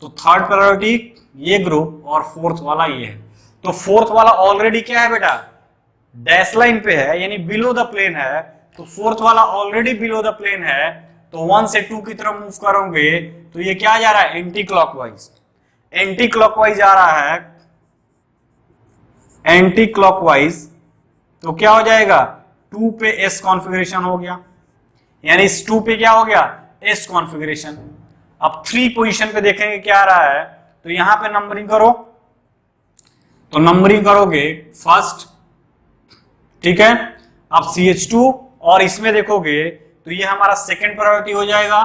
तो थर्ड प्रायोरिटी ये ग्रुप और फोर्थ वाला ये है। तो फोर्थ वाला ऑलरेडी क्या है बेटा? डैश लाइन पे है, यानी बिलो द प्लेन है, तो फोर्थ वाला ऑलरेडी बिलो द प्लेन है, तो 1 से 2 की तरफ मूव करोगे तो ये क्या जा रहा है? एंटी क्लॉकवाइज, एंटी क्लॉकवाइज आ रहा है, एंटी क्लॉकवाइज। तो क्या हो जाएगा? 2 पे S कॉन्फ़िगरेशन हो गया, यानी इस 2 पे क्या हो गया? S configuration. अब 3 पोजीशन पे देखेंगे क्या आ रहा है, तो यहां पे नंबरिंग करो, तो नंबरिंग करोगे फर्स्ट, ठीक है। अब CH2 और इसमें देखोगे तो ये हमारा सेकंड प्रायोरिटी हो जाएगा,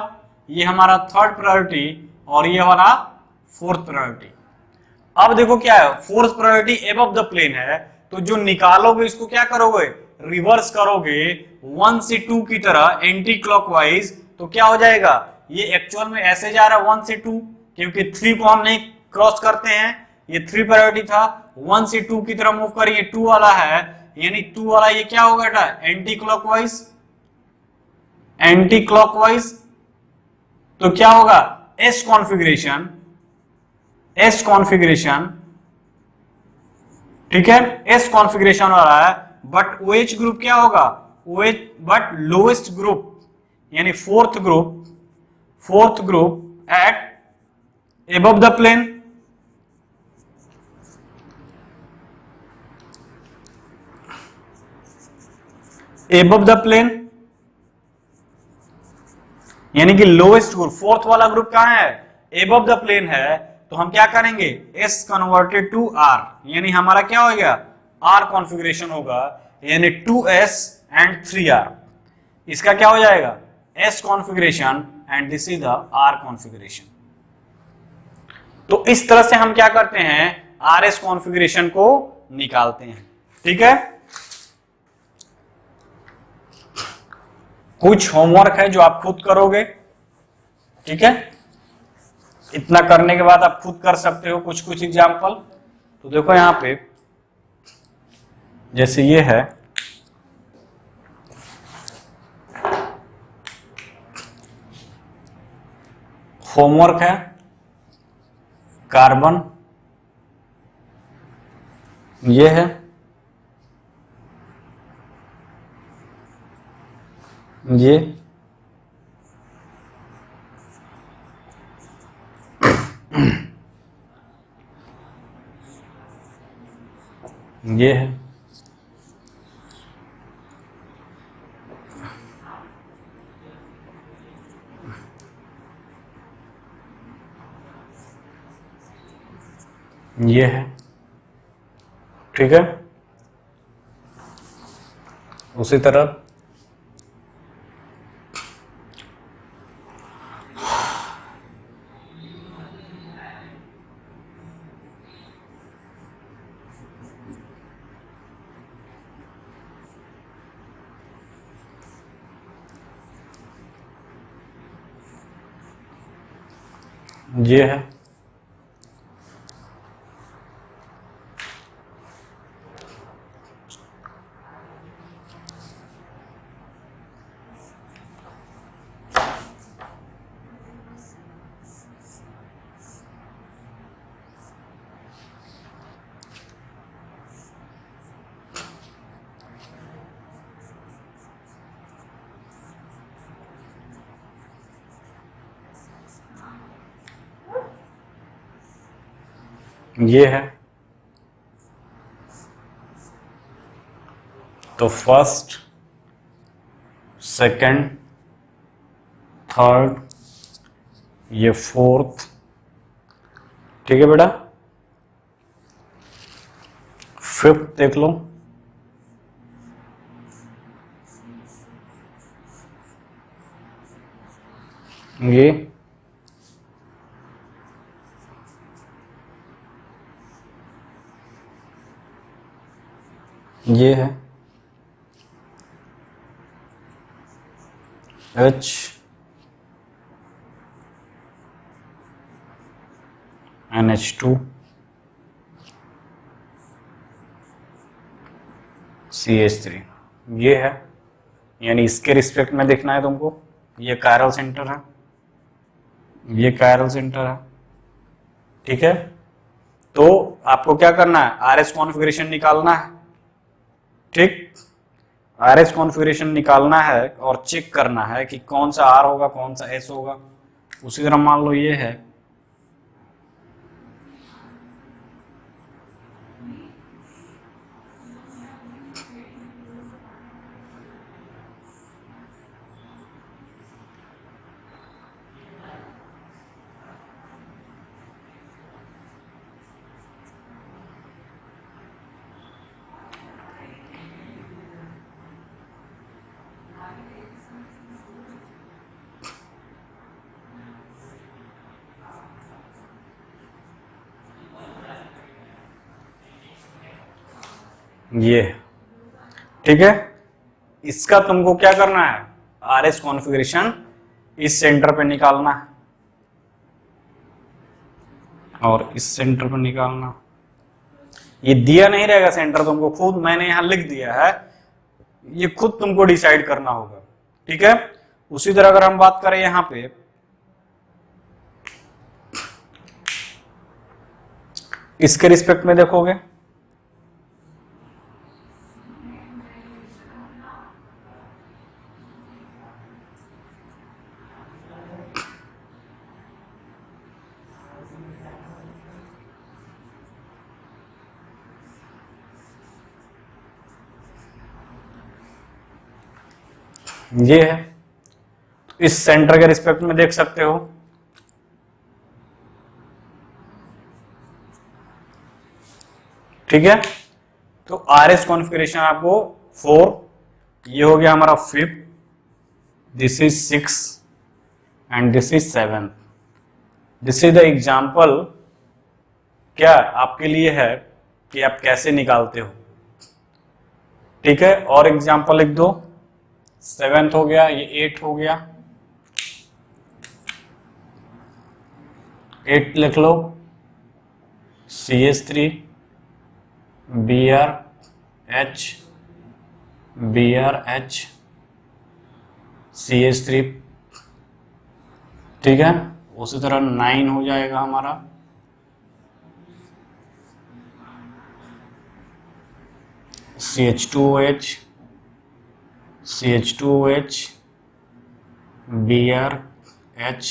ये हमारा थर्ड प्रायोरिटी और ये हमारा फोर्थ प्रायोरिटी। अब देखो क्या है? Fourth priority above the plane है, तो जो निकालोगे इसको क्या करोगे? रिवर्स करोगे 1 से 2 की तरह एंटी क्लॉकवाइज, तो क्या हो जाएगा? ये एक्चुअल में ऐसे जा रहा है 1 से 2, क्योंकि 3 को हम नहीं क्रॉस करते हैं, ये 3 प्रायोरिटी था, 1 से 2 की तरफ मूव करेंगे, 2 वाला है, यानी 2 वाला ये क्या होगा बेटा, एंटी क्लॉकवाइज, एंटी क्लॉकवाइज। तो क्या होगा, एस कॉन्फ़िगरेशन, एस कॉन्फ़िगरेशन, ठीक है, एस कॉन्फ़िगरेशन वाला है, बट OH ग्रुप क्या होगा, OH बट लोएस्ट ग्रुप, यानी fourth group at above the plane, above the plane, यानी कि लोएस्ट ग्रुप, फोर्थ वाला ग्रुप कहां है, एबव द प्लेन है, तो हम क्या करेंगे, S कन्वर्टेड टू R, यानी हमारा क्या हो गया, R कॉन्फ़िगरेशन होगा, यानी 2S एंड 3R, इसका क्या हो जाएगा, S configuration and this is the R configuration. तो इस तरह से हम क्या करते हैं, RS कॉन्फ़िगरेशन को निकालते हैं, ठीक है। कुछ होमवर्क है जो आप खुद करोगे, ठीक है, इतना करने के बाद आप खुद कर सकते हो कुछ एग्जाम्पल। तो देखो यहां पे जैसे ये है, होमवर्क है, कार्बन ये है, ये ये है, ये है, ठीक है। उसी तरह ये है, ये है। तो फर्स्ट, सेकंड, थर्ड, ये फोर्थ, ठीक है बेटा। फिफ्थ देख लो, ये है H NH2 CH3, ये है, यानी इसके रिस्पेक्ट में देखना है तुमको। ये कायरल सेंटर है, ये कायरल सेंटर है, ठीक है। तो आपको क्या करना है, RS कॉन्फ़िगरेशन निकालना है, ठीक। RS कॉन्फ़िगरेशन निकालना है और चेक करना है कि कौन सा R होगा कौन सा S होगा। उसी तरह मान लो ये है, ये, ठीक है। इसका तुमको क्या करना है, RS कॉन्फ़िगरेशन इस सेंटर पे निकालना है और इस सेंटर पे निकालना। ये दिया नहीं रहेगा सेंटर, तुमको खुद मैंने यहां लिख दिया है, ये खुद तुमको डिसाइड करना होगा, ठीक है। उसी तरह अगर हम बात करें यहां पे, इसके रिस्पेक्ट में देखोगे ये है, तो इस सेंटर के रिस्पेक्ट में देख सकते हो, ठीक है। तो आर एस कॉन्फ़िगरेशन आपको 4, ये हो गया हमारा 5, this is 6 and this is 7। This is the example क्या आपके लिए है कि आप कैसे निकालते हो, ठीक है। और एग्जाम्पल लिख दो, 7 हो गया, ये 8 हो गया, 8 लिख लो, CH3 BrH BrH CH3, ठीक है। उसी तरह 9 हो जाएगा हमारा, CH2OH CH2OH BrH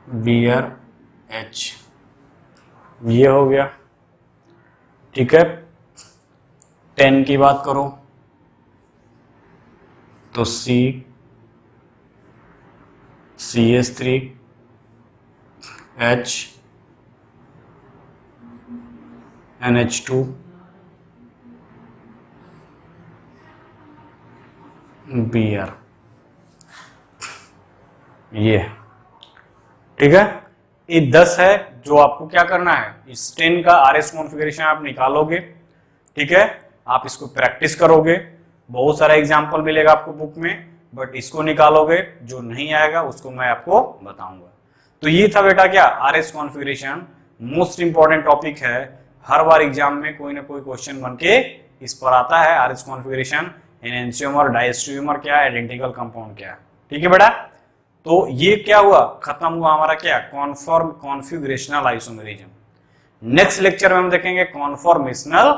BrH, ये हो गया, ठीक है। 10 की बात करो तो CH3 H NH2 Br, ये, ठीक है। ये 10 है जो आपको क्या करना है, इस 10 का आरएस कॉन्फ़िगरेशन आप निकालोगे, ठीक है। आप इसको प्रैक्टिस करोगे, बहुत सारा एग्जांपल मिलेगा आपको बुक में, बट इसको निकालोगे, जो नहीं आएगा उसको मैं आपको बताऊंगा। तो ये था बेटा क्या, RS configuration most important topic है, हर बार एग्जाम में कोई ना कोई क्वेश्चन बन के इस पर आता है। आरएस कॉन्फ़िगरेशन, एनेंटियोमर, डायस्टेरियोमर क्या है, आइडेंटिकल कंपाउंड क्या है, ठीक है बेटा। तो ये क्या हुआ, खत्म हुआ हमारा क्या, conform configurational isomerism. Next lecture में हम देखेंगे कॉन्फॉर्मेशनल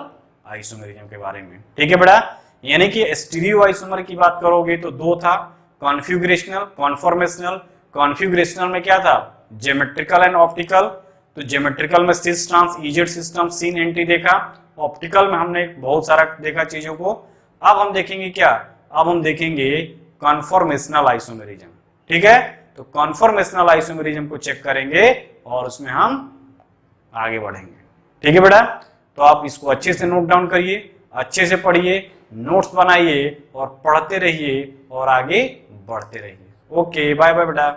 आइसोमेरिज्म के बारे में, ठीक है बेटा। यानी कि स्टीरियो आइसोमर की बात करोगे तो 2 था, कॉन्फिगरेशनल, कॉन्फॉर्मेशनल। कॉन्फिगरेशनल में क्या था, ज्योमेट्रिकल एंड ऑप्टिकल। तो ज्योमेट्रिकल में cis trans E Z system syn anti देखा, ऑप्टिकल में हमने बहुत सारा देखा चीजों को। अब हम देखेंगे क्या, अब हम देखेंगे कॉन्फॉर्मेशनल आइसोमेरिज्म, ठीक है। तो कॉन्फॉर्मेशनल आइसोमेरिज्म को चेक करेंगे और उसमें हम आगे बढ़ेंगे, ठीक है बेटा। तो आप इसको अच्छे से नोट डाउन करिए, अच्छे से पढ़िए, नोट्स बनाइए और पढ़ते रहिए और आगे बढ़ते रहिए। ओके, बाय बाय बेटा।